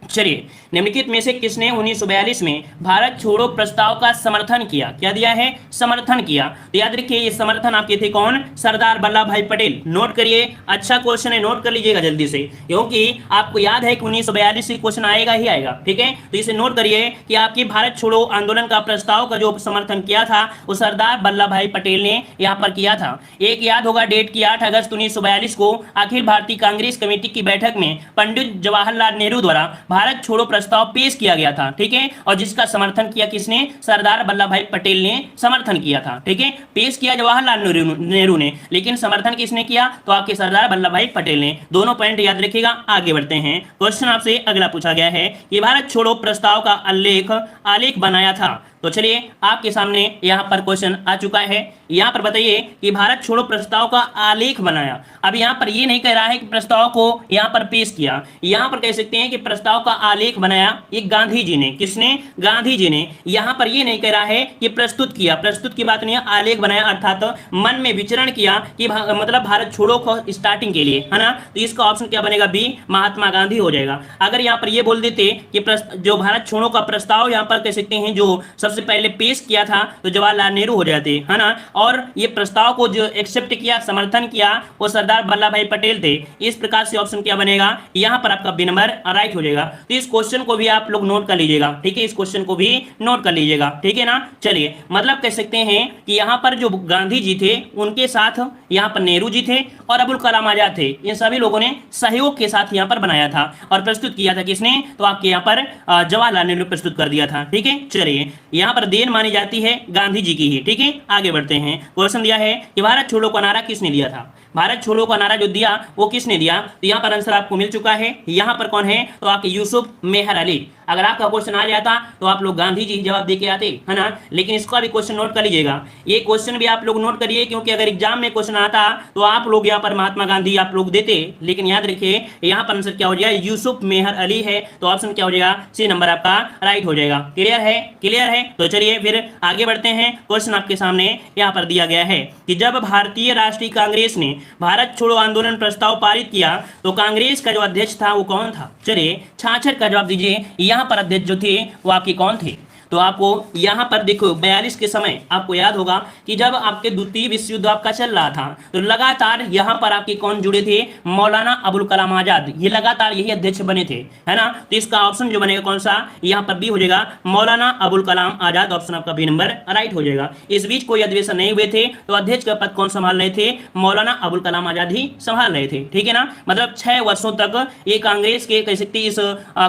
चलिए निम्नलिखित में से किसने 1942 में भारत छोड़ो प्रस्ताव का समर्थन किया। क्या दिया है, समर्थन किया। तो याद रखिए ये समर्थन आपके थे कौन, सरदार वल्लभ भाई पटेल। नोट करिए, अच्छा क्वेश्चन है, नोट कर लीजिएगा जल्दी से, क्योंकि आपको याद है कि 1942 से क्वेश्चन आएगा ही आएगा। ठीक है, तो इसे नोट करिए कि आपकी भारत छोड़ो आंदोलन का प्रस्ताव का जो समर्थन किया था वो सरदार वल्लभ भाई पटेल ने यहाँ पर किया था। एक याद होगा डेट की 8 अगस्त 1942 को अखिल भारतीय कांग्रेस कमेटी की बैठक में पंडित जवाहरलाल नेहरू द्वारा भारत छोड़ो प्रस्ताव पेश किया गया था। ठीक है, और जिसका समर्थन किया किसने, सरदार वल्लभ भाई पटेल ने समर्थन किया था। ठीक है, पेश किया जवाहरलाल नेहरू ने, लेकिन समर्थन किसने किया, तो आपके सरदार वल्लभ भाई पटेल ने। दोनों पॉइंट याद रखिएगा। आगे बढ़ते हैं। क्वेश्चन आपसे अगला पूछा गया है कि भारत छोड़ो प्रस्ताव का आलेख बनाया था। तो चलिए आपके सामने यहाँ पर क्वेश्चन आ चुका है। यहाँ पर बताइए कि भारत छोड़ो प्रस्ताव का आलेख बनाया। अब यहाँ पर ये नहीं कह रहा है कि प्रस्ताव को यहाँ पर पेश किया, यहाँ पर कह सकते हैं कि प्रस्ताव का आलेख बनाया ये गांधी जी ने। किसने, गांधी जी ने। यहाँ पर ये नहीं कह रहा है कि प्रस्तुत किया, प्रस्तुत की बात नहीं है, आलेख बनाया अर्थात मन में विचरण किया कि मतलब भारत छोड़ो को स्टार्टिंग के लिए, है ना। तो इसका ऑप्शन क्या बनेगा, बी, महात्मा गांधी हो जाएगा। अगर यहाँ पर ये बोल देते कि जो भारत छोड़ो का प्रस्ताव यहाँ पर कह सकते हैं जो सबसे पहले पेश किया था तो जवाहरलाल नेहरू हो जाते, है ना। और ये प्रस्ताव को जो एक्सेप्ट किया, समर्थन किया, वो सरदार वल्लभ भाई पटेल थे। इस प्रकार से ऑप्शन क्या बनेगा, यहाँ पर आपका बी नंबर राइट हो जाएगा। तो इस क्वेश्चन को भी आप लोग नोट कर लीजिएगा। ठीक है, इस क्वेश्चन को भी नोट कर लीजिएगा। ठीक है ना। चलिए मतलब कह सकते हैं कि यहाँ पर जो गांधी जी थे उनके साथ यहाँ पर नेहरू जी थे और अबुल कलाम आजाद थे। इन सभी लोगों ने सहयोग के साथ यहाँ पर बनाया था और प्रस्तुत किया था किसने, तो आपके यहाँ पर जवाहरलाल नेहरू ने प्रस्तुत कर दिया था। ठीक है, चलिए यहाँ पर देन मानी जाती है गांधी जी की ही। ठीक है, आगे बढ़ते हैं। क्वेश्चन दिया है कि भारत छोड़ो का नारा किसने दिया था। भारत छोड़ो का नारा जो दिया वो किसने दिया, तो यहाँ पर आंसर आपको मिल चुका है। यहाँ पर कौन है, तो आपके यूसुफ मेहर अली। अगर आपका क्वेश्चन आ जाता तो आप लोग गांधी जी जवाब दे के आते, है ना। लेकिन इसका भी क्वेश्चन नोट कर लीजिएगा, ये क्वेश्चन भी आप लोग नोट करिए, क्योंकि अगर एग्जाम में क्वेश्चन आता तो आप लोग यहाँ पर महात्मा गांधी आप लोग देते, लेकिन याद रखिए यहाँ पर आंसर क्या हो जाएगा, यूसुफ मेहर अली है। तो ऑप्शन क्या हो जाएगा, सी नंबर आपका राइट हो जाएगा। क्लियर है, क्लियर है। तो चलिए फिर आगे बढ़ते हैं। क्वेश्चन आपके सामने यहाँ पर दिया गया है कि जब भारतीय राष्ट्रीय कांग्रेस ने भारत छोड़ो आंदोलन प्रस्ताव पारित किया तो कांग्रेस का जो अध्यक्ष था वो कौन था। चलिए 66 का जवाब दीजिए। यहाँ पर अध्यक्ष जो थे वो आपके कौन थे, तो आपको यहाँ पर देखो 42 के समय आपको याद होगा कि जब आपके द्वितीय विश्व युद्ध आपका चल रहा था तो लगातार यहाँ पर आपके कौन जुड़े थे, मौलाना अबुल कलाम आजाद, ये लगातार यही अध्यक्ष बने थे, है ना। तो इसका ऑप्शन जो बनेगा कौन सा, यहाँ पर बी हो जाएगा, मौलाना अबुल कलाम आजाद, ऑप्शन आपका बी नंबर राइट हो जाएगा। इस बीच कोई अधिवेशन नहीं हुए थे तो अध्यक्ष का पद कौन संभाल रहे थे, मौलाना अबुल कलाम आजाद ही संभाल रहे थे, ठीक है ना। मतलब 6 वर्षों तक ये कांग्रेस के कह सकते इस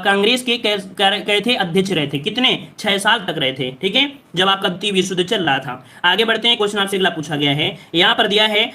कांग्रेस के कहे थे अध्यक्ष रहे थे, कितने 6 साल तक रहे थे, ठीक है, जब आपका द्वितीय विश्व युद्ध चल रहा था। आगे बढ़ते हैं, क्वेश्चन आपसे अगला पूछा गया है, यहां पर दिया है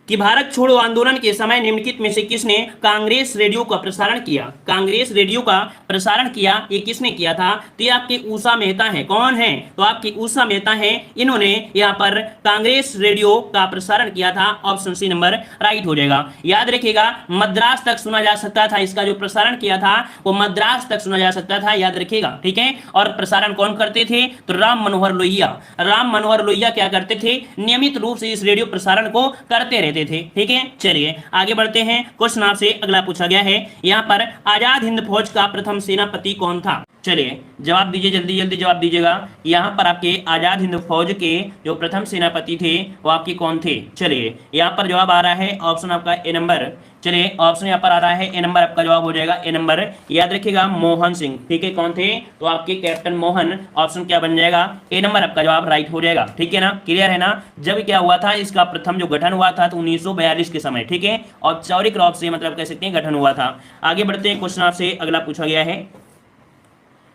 कि भारत छोड़ो आंदोलन के समय निम्नलिखित में से किसने कांग्रेस रेडियो का प्रसारण किया, कांग्रेस रेडियो का प्रसारण किया, ये किसने किया था, तो ये आपके उषा मेहता है, कौन है, तो आपकी उषा मेहता है, इन्होंने यहाँ पर कांग्रेस रेडियो का प्रसारण किया था, ऑप्शन सी नंबर राइट हो जाएगा। याद रखिएगा मद्रास तक सुना जा सकता था, इसका जो प्रसारण किया था वो मद्रास तक सुना जा सकता था, याद रखिएगा, ठीक है। और प्रसारण कौन करते थे, तो राम मनोहर लोहिया, राम मनोहर लोहिया क्या करते थे, नियमित रूप से इस रेडियो प्रसारण को करते रहते थे, ठीक है। चलिए आगे बढ़ते हैं, क्वेश्चन आपसे अगला पूछा गया है, यहाँ पर आजाद हिंद फौज का प्रथम सेनापति कौन था, चलिए जवाब दीजिए, जल्दी जल्दी जवाब दीजिएगा। यहाँ पर आपके आजाद हिंद फौज के जो प्रथम सेनापति थे वो आपके कौन थे, चलिए यहाँ पर जवाब आ रहा है ऑप्शन आपका ए नंबर, चलिए ऑप्शन यहाँ पर आ रहा है ए नंबर, आपका जवाब हो जाएगा ए नंबर, याद रखिएगा मोहन सिंह, ठीक है, कौन थे, तो आपके कैप्टन मोहन, ऑप्शन क्या बन जाएगा, ए नंबर आपका जवाब राइट हो जाएगा, ठीक है ना, क्लियर है ना। जब क्या हुआ था, इसका प्रथम जो गठन हुआ था तो 1942 के समय, ठीक है, औपचारिक रूप से मतलब कह सकते हैं गठन हुआ था। आगे बढ़ते हैं, क्वेश्चन आपसे अगला पूछा गया है,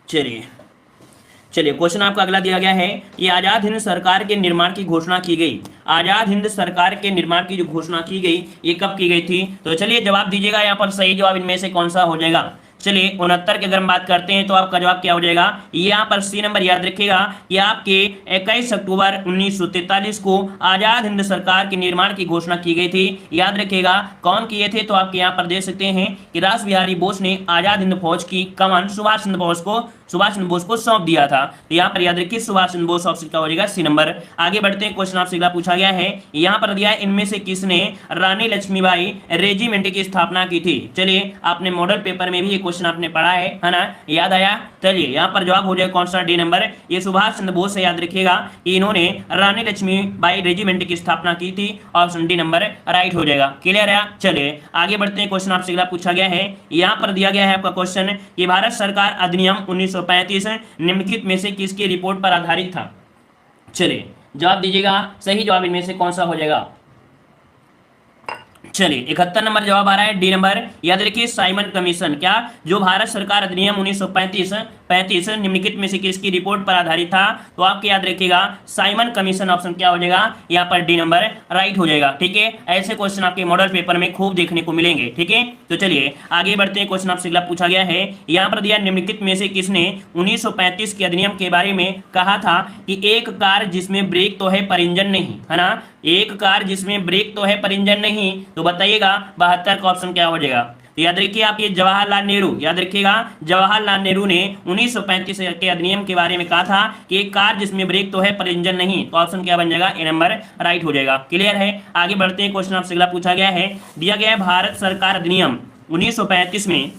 चलिए क्वेश्चन आपका अगला दिया गया है, ये आजाद हिंद सरकार के निर्माण की घोषणा की गई, आजाद हिंद सरकार के निर्माण की जो घोषणा की गई ये कब की गई थी, तो चलिए जवाब दीजिएगा, यहाँ पर सही जवाब इनमें से कौन सा हो जाएगा। चलिए 69 की अगर हम बात करते हैं तो आपका जवाब क्या हो जाएगा, यहाँ पर सी नंबर, याद रखिएगा कि आपके 21 अक्टूबर 1943 को आजाद हिंद सरकार के निर्माण की घोषणा की गई थी, याद रखिएगा कौन किए थे, तो आपके यहाँ पर देख सकते हैं कि रास बिहारी बोस ने आजाद हिंद फौज की कमान सुभाष चंद्र बोस को सौंप दिया था, तो यहाँ पर याद रखिए सुभाष चंद्र बोस, ऑप्शन का हो जाएगा सी नंबर। आगे बढ़ते हैं, क्वेश्चन आपसे अगला पूछा गया है, यहाँ पर दिया है इनमें से किसने रानी लक्ष्मीबाई रेजिमेंट की स्थापना की थी, चलिए आपने मॉडल पेपर में भी ये क्वेश्चन आपने पढ़ा है ना, याद आया, चलिए यहाँ पर जवाब हो जाएगा कौन सा, डी नंबर, ये सुभाष चंद्र बोस से, याद रखिएगा कि इन्होंने रानी लक्ष्मीबाई रेजिमेंट की स्थापना की थी, ऑप्शन डी नंबर राइट हो जाएगा, क्लियर है। चलिए आगे बढ़ते हैं, क्वेश्चन आपसे अगला पूछा गया है, यहाँ पर दिया गया है आपका क्वेश्चन कि भारत सरकार अधिनियम 1935 निम्नलिखित में से किसकी रिपोर्ट पर आधारित था, चलिए जवाब दीजिएगा, सही जवाब इनमें से कौन सा हो जाएगा। चलिए 71 नंबर जवाब आ रहा है, डी नंबर, याद रखिए साइमन कमीशन, क्या जो भारत सरकार अधिनियम 1935 निम्नलिखित में से किसकी रिपोर्ट पर आधारित था, तो आपके याद रखिएगा साइमन कमीशन, ऑप्शन क्या हो जाएगा, यहाँ पर डी नंबर राइट हो जाएगा, ठीक है। ऐसे क्वेश्चन आपके मॉडल पेपर में खूब देखने को मिलेंगे, ठीक है। तो चलिए आगे बढ़ते हैं, क्वेश्चन आपसे अगला पूछा गया है, यहाँ पर दिया निम्नलिखित में से किसने 1935 के अधिनियम के बारे में कहा था कि एक कार जिसमें ब्रेक तो है पर इंजन नहीं, है ना, एक कार जिसमें ब्रेक तो है पर इंजन नहीं, तो बताइएगा 72 का ऑप्शन क्या हो जाएगा। तो याद रखिए आप ये जवाहरलाल नेहरू, याद रखिएगा जवाहरलाल नेहरू ने 1935 के अधिनियम के बारे में कहा था कि एक कार जिसमें ब्रेक तो है पर इंजन नहीं, तो ऑप्शन क्या बन जाएगा, ए नंबर राइट हो जाएगा, क्लियर है। आगे बढ़ते हैं, क्वेश्चन आपसे अगला पूछा गया है, दिया गया है भारत सरकार अधिनियम 1935 में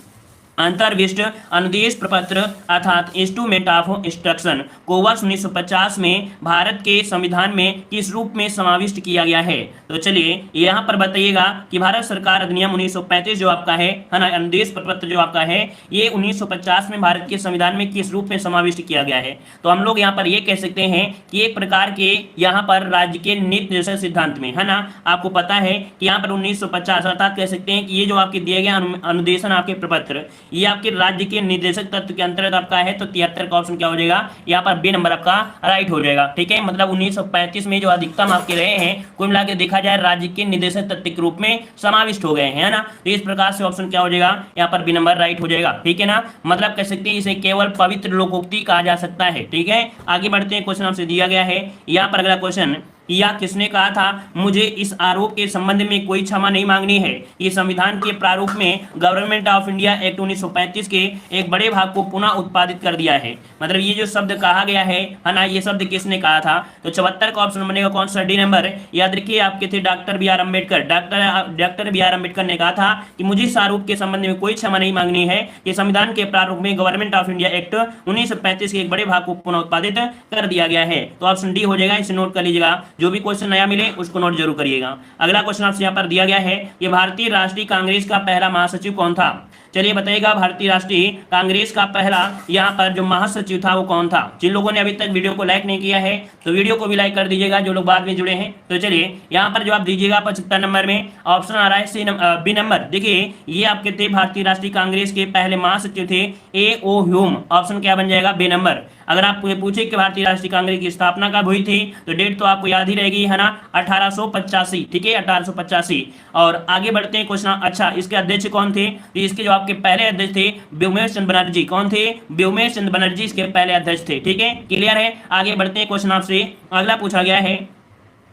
अंतर्विष्ट अनुदेश प्रपत्र अर्थात इंस्ट्रूमेंट ऑफ इंस्ट्रक्शन को वर्ष 1950 में भारत के संविधान में किस रूप में समाविष्ट किया गया है, तो चलिए यहाँ पर बताइएगा कि भारत सरकार अधिनियम 1935 जो आपका है ना, अनुदेश प्रपत्र जो आपका है ये 1950 में भारत के संविधान में किस रूप में समाविष्ट किया गया है। तो हम लोग यहाँ पर ये कह सकते हैं कि एक प्रकार के यहाँ पर राज्य के नीति निर्देशक सिद्धांत में, है ना, आपको पता है कि यहाँ पर 1950 अर्थात कह सकते हैं कि ये जो आपके दिए गए अनुदेशन आपके प्रपत्र ये आपके राज्य के निर्देशक तत्व के अंतर्गत आपका है, तो 73 का ऑप्शन क्या हो जाएगा, यहाँ पर बी नंबर आपका राइट हो जाएगा, ठीक है। मतलब 1935 में जो अधिकतम आपके रहे हैं कुल मिला के देखा जाए राज्य के निर्देशक तत्व के रूप में समाविष्ट हो गए हैं, है ना, तो इस प्रकार से ऑप्शन क्या हो जाएगा, यहाँ पर बी नंबर राइट हो जाएगा, ठीक है ना। मतलब कह सकते हैं इसे केवल पवित्र लोकोक्ति कहा जा सकता है, ठीक है। आगे बढ़ते हैं, क्वेश्चन आपसे दिया गया है यहाँ पर अगला क्वेश्चन या किसने कहा था मुझे इस आरोप के संबंध में कोई क्षमा नहीं मांगनी है। ये संविधान के प्रारूप में गवर्नमेंट ऑफ इंडिया एक्ट 1935 के एक बड़े भाग को पुनः उत्पादित कर दिया है। मतलब ये जो शब्द कहा गया है ना, ये शब्द किसने कहा था? तो 74 का ऑप्शन बनेगा कौन सा? D number. याद रखिए आपके थे doctor B R Ambedkar. Doctor B R Ambedkar ने कहा था कि मुझे इस आरोप के संबंध में कोई क्षमा नहीं मांगनी है। ये संविधान के प्रारूप में गवर्नमेंट ऑफ इंडिया एक्ट 1935 के एक बड़े भाग को पुनः उत्पादित कर दिया गया है। तो ऑप्शन डी हो जाएगा, इसे नोट कर लीजिएगा। जो भी क्वेश्चन नया मिले उसको नोट जरूर करिएगा। अगला क्वेश्चन आपसे यहाँ पर दिया गया है कि भारतीय राष्ट्रीय कांग्रेस का पहला महासचिव कौन था? चलिए बताइएगा, भारतीय राष्ट्रीय कांग्रेस का पहला यहाँ पर जो महासचिव था वो कौन था? जिन लोगों ने अभी तक वीडियो को लाइक नहीं किया है तो वीडियो को भी लाइक कर दीजिएगा, जो लोग बाद में जुड़े हैं। तो चलिए यहाँ पर जवाब दीजिएगा 75 नंबर में। ऑप्शन आ रहा है बी नंबर। देखिए ये आपके थे भारतीय राष्ट्रीय कांग्रेस के पहले महासचिव थे ए ओ ह्यूम। ऑप्शन क्या बन जाएगा? B number. अगर आप पूछे कि भारतीय राष्ट्रीय कांग्रेस की स्थापना कब हुई थी तो डेट तो आपको याद ही रहेगी, है ना, 1885। ठीक है, 1885। और आगे बढ़ते हैं क्वेश्चन। अच्छा, इसके अध्यक्ष कौन थे? तो इसके जो आपके पहले अध्यक्ष थे व्योमेश चंद्र बनर्जी। कौन थे? व्योमेश चंद्र बनर्जी इसके पहले अध्यक्ष थे। ठीक है, क्लियर है। आगे बढ़ते हैं क्वेश्चन आपसे। अगला पूछा गया है,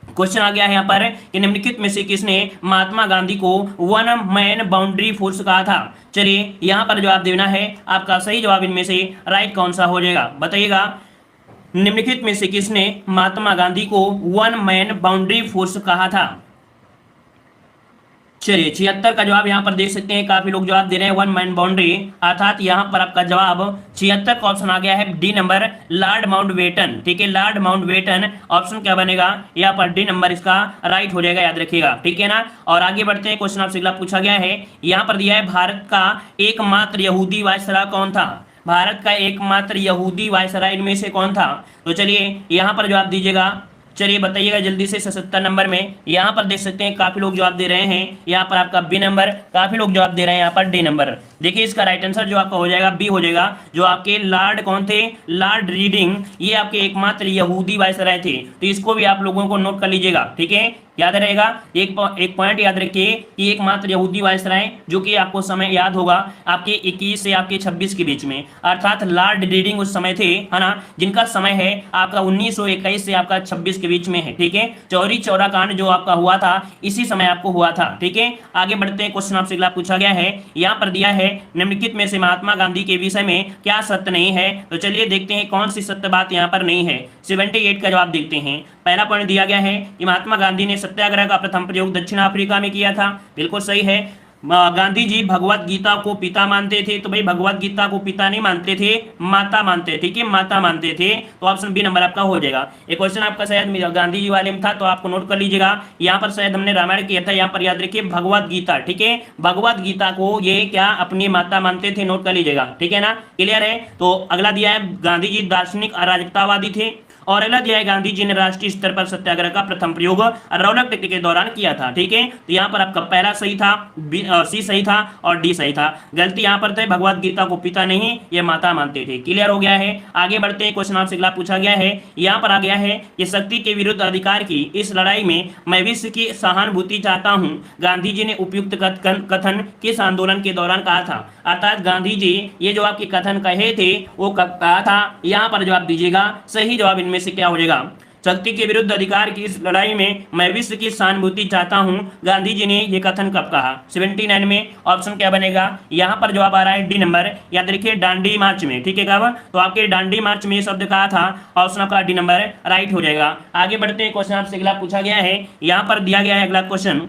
क्वेश्चन आ गया है यहाँ पर कि निम्नलिखित में से किसने महात्मा गांधी को वन मैन बाउंड्री फोर्स कहा था? चलिए यहाँ पर जवाब देना है। आपका सही जवाब इनमें से राइट कौन सा हो जाएगा बताइएगा। निम्नलिखित में से किसने महात्मा गांधी को वन मैन बाउंड्री फोर्स कहा था? चलिए 76 का जवाब यहाँ पर देख सकते हैं, काफी लोग जवाब दे रहे हैं वन मैन बाउंड्री, अर्थात यहाँ पर आपका जवाब 76 का ऑप्शन आ गया है डी नंबर, लॉर्ड माउंटबेटन। ठीक है, लॉर्ड माउंटबेटन। ऑप्शन क्या बनेगा यहाँ पर? डी नंबर इसका राइट हो जाएगा, याद रखिएगा। ठीक है ना। और आगे बढ़ते हैं, क्वेश्चन आपसे अगला पूछा गया है, यहाँ पर दिया है भारत का एकमात्र यहूदी वायसराय कौन था? भारत का एकमात्र यहूदी वायसराय इनमें से कौन था? तो चलिए यहाँ पर जवाब दीजिएगा। चलिए बताइएगा जल्दी से 77 नंबर में। यहाँ पर देख सकते हैं काफी लोग जवाब दे रहे हैं, यहाँ पर आपका बी नंबर। काफी लोग जवाब दे रहे हैं यहाँ पर डी नंबर। देखिए इसका राइट आंसर जो आपका हो जाएगा बी हो जाएगा। जो आपके लॉर्ड कौन थे? लॉर्ड रीडिंग, ये आपके एकमात्र यहूदी वायसराय थे। तो इसको भी आप लोगों को नोट कर लीजिएगा। ठीक है, याद रहेगा। एक पॉइंट याद रखिए कि एकमात्र यहूदी वायसराय, जो कि आपको समय याद होगा आपके 21 से आपके 26 के बीच में, अर्थात लॉर्ड रीडिंग उस समय थे, है ना, जिनका समय है आपका 1921 से आपका 26 के बीच में है। ठीक है, चौरी चौरा कांड जो आपका हुआ था इसी समय आपको हुआ था। ठीक है, आगे बढ़ते हैं। क्वेश्चन आपसे अगला पूछा गया है, यहाँ पर दिया है निम्नलिखित में से महात्मा गांधी के विषय में क्या सत्य नहीं है? तो चलिए देखते हैं कौन सी सत्य बात यहाँ पर नहीं है। 78 का जवाब देखते हैं। पहला पॉइंट दिया गया है कि महात्मा गांधी ने सत्याग्रह का प्रथम प्रयोग दक्षिण अफ्रीका में किया था। बिल्कुल सही है। गांधी जी भगवत गीता को पिता मानते थे। तो भाई भगवत गीता को पिता नहीं मानते थे, माता मानते थे। ठीक है, माता मानते थे। तो ऑप्शन बी नंबर आपका हो जाएगा। एक क्वेश्चन आपका शायद गांधी जी वाले में था, तो आपको नोट कर लीजिएगा। यहाँ पर शायद हमने रामायण किया था, यहाँ पर याद रखिए भगवत गीता। ठीक है, भगवत गीता को ये क्या अपनी माता मानते थे, नोट कर लीजिएगा। ठीक है ना, क्लियर है। तो अगला दिया है गांधी जी दार्शनिक अराजकतावादी थे। और अगला दिया है गांधी जी ने राष्ट्रीय स्तर पर सत्याग्रह का प्रथम प्रयोग रौनक टिकट के दौरान किया था। ठीक है, तो यहाँ पर आपका पहला सही था, सी सही था और डी सही था। गलती यहाँ पर थे, भगवत गीता को पिता नहीं ये माता मानते थे। क्लियर हो गया है। आगे बढ़ते हैं। क्वेश्चन आपसे अगला पूछा गया है, यहाँ पर आ गया है कि शक्ति के विरुद्ध अधिकार की इस लड़ाई में मैं विश्व की सहानुभूति चाहता हूँ, गांधी जी ने उपयुक्त कथन किस आंदोलन के दौरान कहा था? अर्थात गांधी जी ये जो आपके कथन कहे थे वो कब कहा था? यहाँ पर जवाब दीजिएगा। सही जवाब इनमें से क्या हो जाएगा? शक्ति के विरुद्ध अधिकार की इस लड़ाई में मैं विश्व की सहानुभूति चाहता हूं, गांधी जी ने यह कथन कब कहा? 79 में। ऑप्शन क्या बनेगा? यहां पर जवाब आ रहा है डी नंबर। याद रखिए दांडी मार्च में। ठीक है, कब? तो आपके दांडी मार्च में ये शब्द कहा था। ऑप्शन आपका डी नंबर राइट हो जाएगा। आगे बढ़ते हैं। क्वेश्चन आपसे अगला पूछा गया है, यहां पर दिया गया है अगला क्वेश्चन।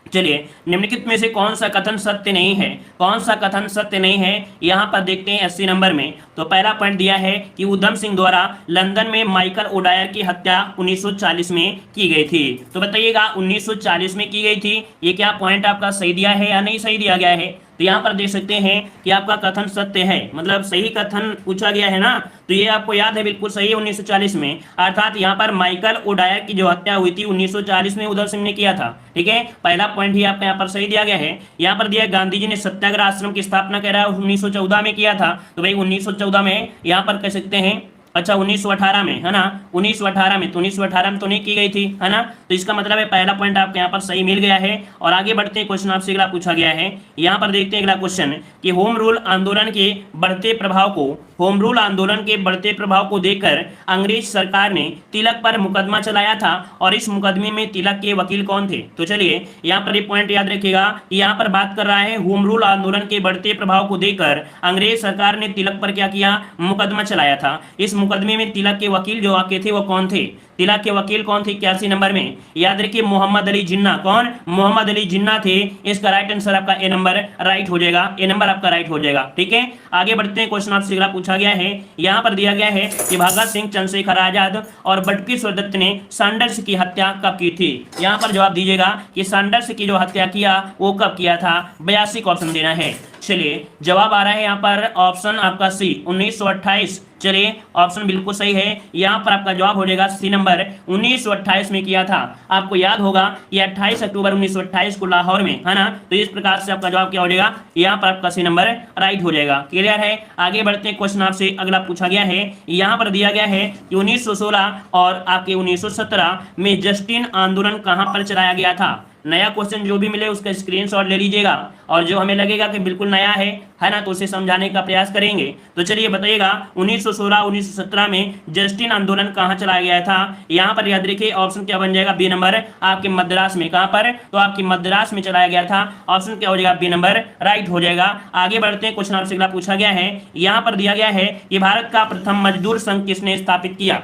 चलिए निम्नलिखित में से कौन सा कथन सत्य नहीं है? कौन सा कथन सत्य नहीं है यहाँ पर देखते हैं 80 नंबर में। तो पहला पॉइंट दिया है कि उधम सिंह द्वारा लंदन में माइकल ओडायर की हत्या 1940 में की गई थी। तो बताइएगा 1940 में की गई थी, ये क्या पॉइंट आपका सही दिया है या नहीं सही दिया गया है? तो यहाँ पर देख सकते हैं कि आपका कथन सत्य है, मतलब सही कथन पूछा गया है ना, तो ये आपको याद है बिल्कुल सही है 1940 में। अर्थात यहाँ पर माइकल ओडायर की जो हत्या हुई थी 1940 में उधम सिंह ने किया था। ठीक है, पहला पॉइंट ही आपका यहाँ पर सही दिया गया है। यहाँ पर दिया गांधी जी ने सत्याग्रह आश्रम की स्थापना कह रहा है 1914 में किया था। तो भाई 1914 में यहाँ पर कह सकते हैं, अच्छा 1918 में, है ना, 1918 में, तो 1918 में तो नहीं की गई थी, है ना। तो इसका मतलब है पहला पॉइंट आपको यहाँ पर सही मिल गया है। और आगे बढ़ते हैं, क्वेश्चन आपसे अगला पूछा गया है। यहाँ पर देखते हैं अगला क्वेश्चन कि होम रूल आंदोलन के बढ़ते प्रभाव को होम रूल आंदोलन के बढ़ते प्रभाव को देखकर अंग्रेज सरकार ने तिलक पर मुकदमा चलाया था और इस मुकदमे में तिलक के वकील कौन थे? तो चलिए यहाँ पर एक पॉइंट याद रखिएगा, यहाँ पर बात कर रहा है होम रूल आंदोलन के बढ़ते प्रभाव को देखकर अंग्रेज सरकार ने तिलक पर क्या किया? मुकदमा चलाया था। इस मुकदमे में तिलक के वकील जो आपके थे वो कौन थे? तिलक के वकील कौन थे? 81 नंबर में याद रखिए मोहम्मद अली जिन्ना। कौन? मोहम्मद अली जिन्ना थे। इसका राइट आंसर आपका ए नंबर राइट हो जाएगा, ए नंबर आपका राइट हो जाएगा। ठीक है, आगे बढ़ते हैं। क्वेश्चन आपसे अगला पूछा गया है, यहाँ पर दिया गया है कि भगत सिंह, चंद्रशेखर आजाद और बटुकेश्वर दत्त ने सैंडर्स की हत्या कब की थी? यहाँ पर जवाब दीजिएगा कि सैंडर्स की जो हत्या किया वो कब किया था? 82 का ऑप्शन देना है। चलिए जवाब आ रहा है यहाँ पर ऑप्शन आपका सी 1928। चलिए ऑप्शन बिल्कुल सही है, यहाँ पर आपका जवाब हो जाएगा सी नंबर 1928 में किया था। आपको याद होगा ये 28 अक्टूबर 1928 को लाहौर में, है ना? तो इस प्रकार से आपका जवाब क्या हो जाएगा? यहाँ पर आपका सी नंबर राइट हो जाएगा। क्लियर है, आगे बढ़ते हैं। क्वेश्चन आपसे अगला पूछा गया है, यहाँ पर दिया गया है कि 1916 और आपके 1917 में जस्टिन आंदोलन कहाँ पर चलाया गया था? नया क्वेश्चन जो भी मिले उसका स्क्रीनशॉट ले लीजिएगा और जो हमें लगेगा कि बिल्कुल नया है ना, तो उसे समझाने का प्रयास करेंगे। तो चलिए बताइएगा 1916 1917 में जस्टिन आंदोलन कहाँ चलाया गया था? यहाँ पर याद रखिए ऑप्शन क्या बन जाएगा? बी नंबर आपके मद्रास में। कहाँ पर? तो आपकी मद्रास में चलाया गया था। ऑप्शन क्या हो जाएगा? बी नंबर राइट हो जाएगा। आगे बढ़ते हैं। क्वेश्चन आपसे अगला पूछा गया है, यहाँ पर दिया गया है कि भारत का प्रथम मजदूर संघ किसने स्थापित किया?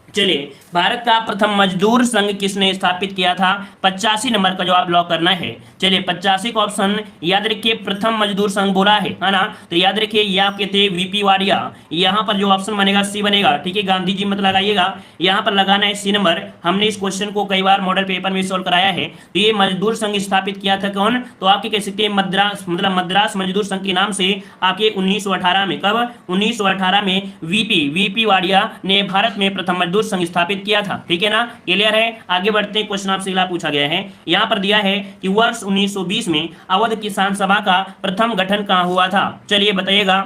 चलिए भारत का प्रथम मजदूर संघ किसने स्थापित किया था? 85 नंबर का जवाब लॉक करना है। चलिए 85 का ऑप्शन याद रखिए, प्रथम मजदूर संघ बोला है ना? तो याद रखिए ये आपके थे वीपी वाडिया। यहाँ पर जो ऑप्शन बनेगा सी बनेगा। ठीक है, गांधी जी मत लगाइएगा, यहाँ पर लगाना है सी नंबर। हमने इस क्वेश्चन को कई बार मॉडल पेपर में सोल्व कराया है। तो ये मजदूर संघ स्थापित किया था कौन? तो आपके कह सकते हैं मद्रास, मतलब मद्रास मजदूर संघ के नाम से आपके 1918 में। कब? 1918 में वीपी वाडिया ने भारत में प्रथम मजदूर संघ स्थापित किया था। ठीक है ना, क्लियर है। आगे बढ़ते हैं। क्वेश्चन आपसे अगला पूछा गया है, यहाँ पर दिया है कि वर्ष 1920 में अवध किसान सभा का प्रथम गठन कहाँ हुआ था? चलिए बताइएगा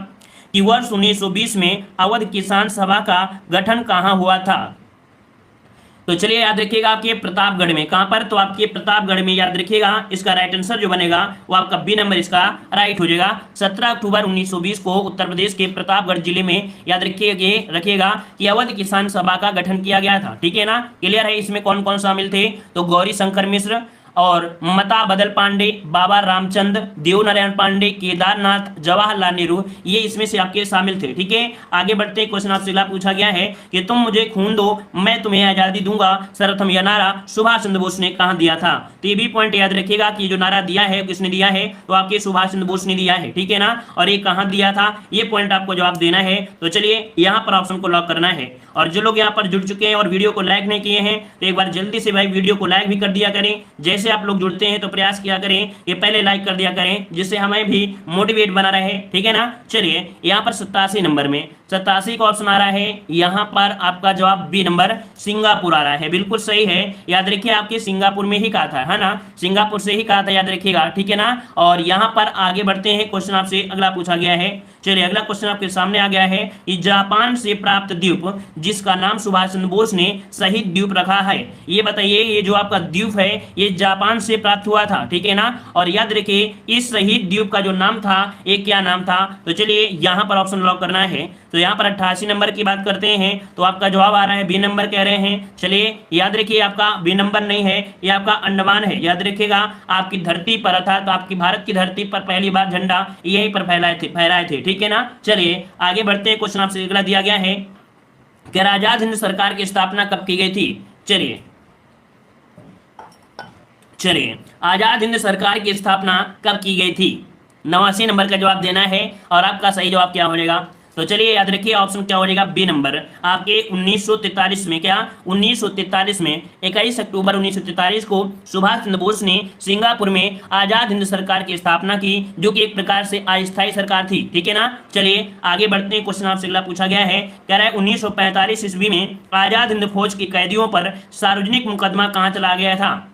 कि वर्ष 1920 में अवध किसान सभा का गठन कहाँ हुआ था? तो चलिए याद रखिएगा आपके प्रतापगढ़ में। कहां पर? तो आपके प्रतापगढ़ में याद रखिएगा। इसका राइट आंसर जो बनेगा वो आपका बी नंबर इसका राइट हो जाएगा। 17 अक्टूबर 1920 को उत्तर प्रदेश के प्रतापगढ़ जिले में याद रखिएगा कि अवध किसान सभा का गठन किया गया था। ठीक है ना, क्लियर है। इसमें कौन कौन शामिल थे? तो गौरी शंकर मिश्र और मता बदल पांडे, बाबा रामचंद, देव नारायण पांडे, केदारनाथ, जवाहरलाल नेहरू, ये इसमें से आपके शामिल थे। ठीक है, आगे बढ़ते। क्वेश्चन आपसे अगला पूछा गया है कि तुम मुझे खून दो मैं तुम्हें आजादी दूंगा, सर्वप्रथम यह नारा सुभाष चंद्र बोस ने कहां दिया था? तो ये भी पॉइंट याद रखिएगा कि जो नारा दिया है किसने दिया है? तो आपके सुभाष चंद्र बोस ने दिया है। ठीक है ना, और ये कहां दिया था? ये पॉइंट आपको जवाब देना है। तो चलिए यहाँ पर ऑप्शन को लॉक करना है। और जो लोग यहाँ पर जुड़ चुके हैं और वीडियो को लाइक नहीं किए हैं तो एक बार जल्दी से भाई वीडियो को लाइक भी कर दिया करें। जैसे आप लोग जुड़ते हैं तो प्रयास किया करें कि पहले लाइक कर दिया करें, जिससे हमें भी मोटिवेट बना रहे। ठीक है ना, चलिए यहाँ पर 87 नंबर में 87 का ऑप्शन आ रहा है। यहाँ पर आपका जवाब बी नंबर सिंगापुर आ रहा है। बिल्कुल सही है, याद रखिए आपके सिंगापुर में ही कहा था, है ना? सिंगापुर से ही कहा था, याद रखिएगा। ठीक है ना, और यहाँ पर आगे बढ़ते हैं। क्वेश्चन आपसे अगला पूछा गया है। चलिए अगला क्वेश्चन आपके सामने आ गया है कि जापान से प्राप्त द्वीप जिसका नाम सुभाष चंद्र बोस ने शहीद द्वीप रखा है, ये बताइए ये जो आपका द्वीप है ये जापान से प्राप्त हुआ था। ठीक है ना, और याद रखिए इस शहीद द्वीप का जो नाम था ये क्या नाम था? तो चलिए यहाँ पर ऑप्शन लॉक करना है। तो यहाँ पर 88 नंबर की बात करते हैं तो आपका जवाब आ रहा है बी नंबर कह रहे हैं। चलिए याद रखिए आपका बी नंबर नहीं है, ये आपका अंडमान है। याद रखिएगा आपकी धरती पर था, तो आपकी भारत की धरती पर पहली बार झंडा यहीं पर फहराए थे। ठीक है ना, चलिए आगे बढ़ते हैं। क्वेश्चन आपसे अगला दिया गया है कि आजाद हिंद सरकार की स्थापना कब की गई थी? चलिए आजाद हिंद सरकार की स्थापना कब की गई थी? 89 नंबर का जवाब देना है और आपका सही जवाब क्या हो जाएगा? तो चलिए याद रखिए ऑप्शन क्या हो जाएगा? बी नंबर आपके 1943 में। क्या 1943 में 21 अक्टूबर 1943 को सुभाष चंद्र बोस ने सिंगापुर में आजाद हिंद सरकार की स्थापना की, जो कि एक प्रकार से अस्थायी सरकार थी। ठीक है ना, चलिए आगे बढ़ते हैं। क्वेश्चन आपसे अगला पूछा गया है, कह रहा है 1945 ईस्वी में आजाद हिंद फौज के कैदियों पर सार्वजनिक मुकदमा कहाँ चला गया था?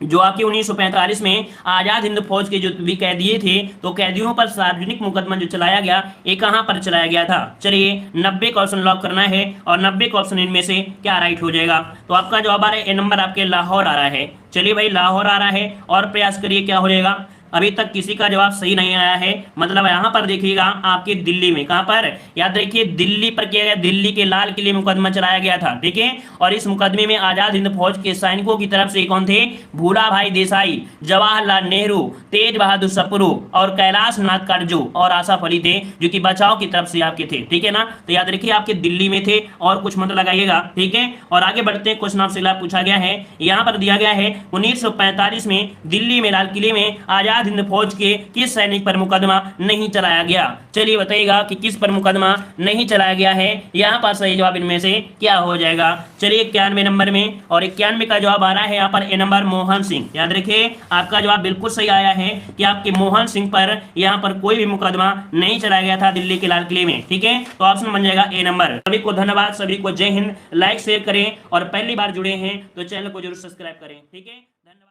जो आपके 1945 में आजाद हिंद फौज के जो भी कैदी थे तो कैदियों पर सार्वजनिक मुकदमा जो चलाया गया ये कहां पर चलाया गया था? चलिए 90 का ऑप्शन लॉक करना है और 90 का ऑप्शन इनमें से क्या राइट हो जाएगा? तो आपका जवाब आ रहा है ए नंबर आपके लाहौर आ रहा है। चलिए भाई लाहौर आ रहा है और प्रयास करिए क्या हो जाएगा? अभी तक किसी का जवाब सही नहीं आया है। मतलब यहाँ पर देखिएगा आपके दिल्ली में, कहां पर, याद रखिए दिल्ली पर किया गया, दिल्ली के लाल किले में मुकदमा चलाया गया था, ठीक है। और इस मुकदमे में आजाद हिंद फौज के सैनिकों की तरफ से कौन थे, भूला भाई देसाई, जवाहरलाल नेहरू, तेज बहादुर सप्रू और कैलाश नाथ काटजू और आसफ अली थे, जो कि बचाव की तरफ से आपके थे, ठीक है ना। तो याद रखिए आपके दिल्ली में थे, और कुछ मत लगाइएगा, ठीक है। और आगे बढ़ते हैं, क्वेश्चन आपसे पूछा गया है, यहाँ पर दिया गया है 1945 में दिल्ली में लाल किले में आजाद हिंद फौज के किस सैनिक पर मुकदमा नहीं चलाया गया। चलिए बताइएगा कि किस पर मुकदमा नहीं चलाया गया है। यहाँ पर सही जवाब इनमें से क्या हो जाएगा। चलिए 91 नंबर में, और 91 का जवाब आ रहा है यहाँ पर ए नंबर मोहन सिंह। याद रखिए आपका जवाब बिल्कुल सही आया है कि आपके मोहन सिंह पर यहाँ पर कोई भी मुकदमा नहीं चलाया गया था दिल्ली के लाल किले में, ठीक है। तो ऑप्शन बन जाएगा ए नंबर। सभी को धन्यवाद, सभी को जय हिंद। लाइक शेयर करें, और पहली बार जुड़े हैं तो चैनल को जरूर सब्सक्राइब करें, ठीक है।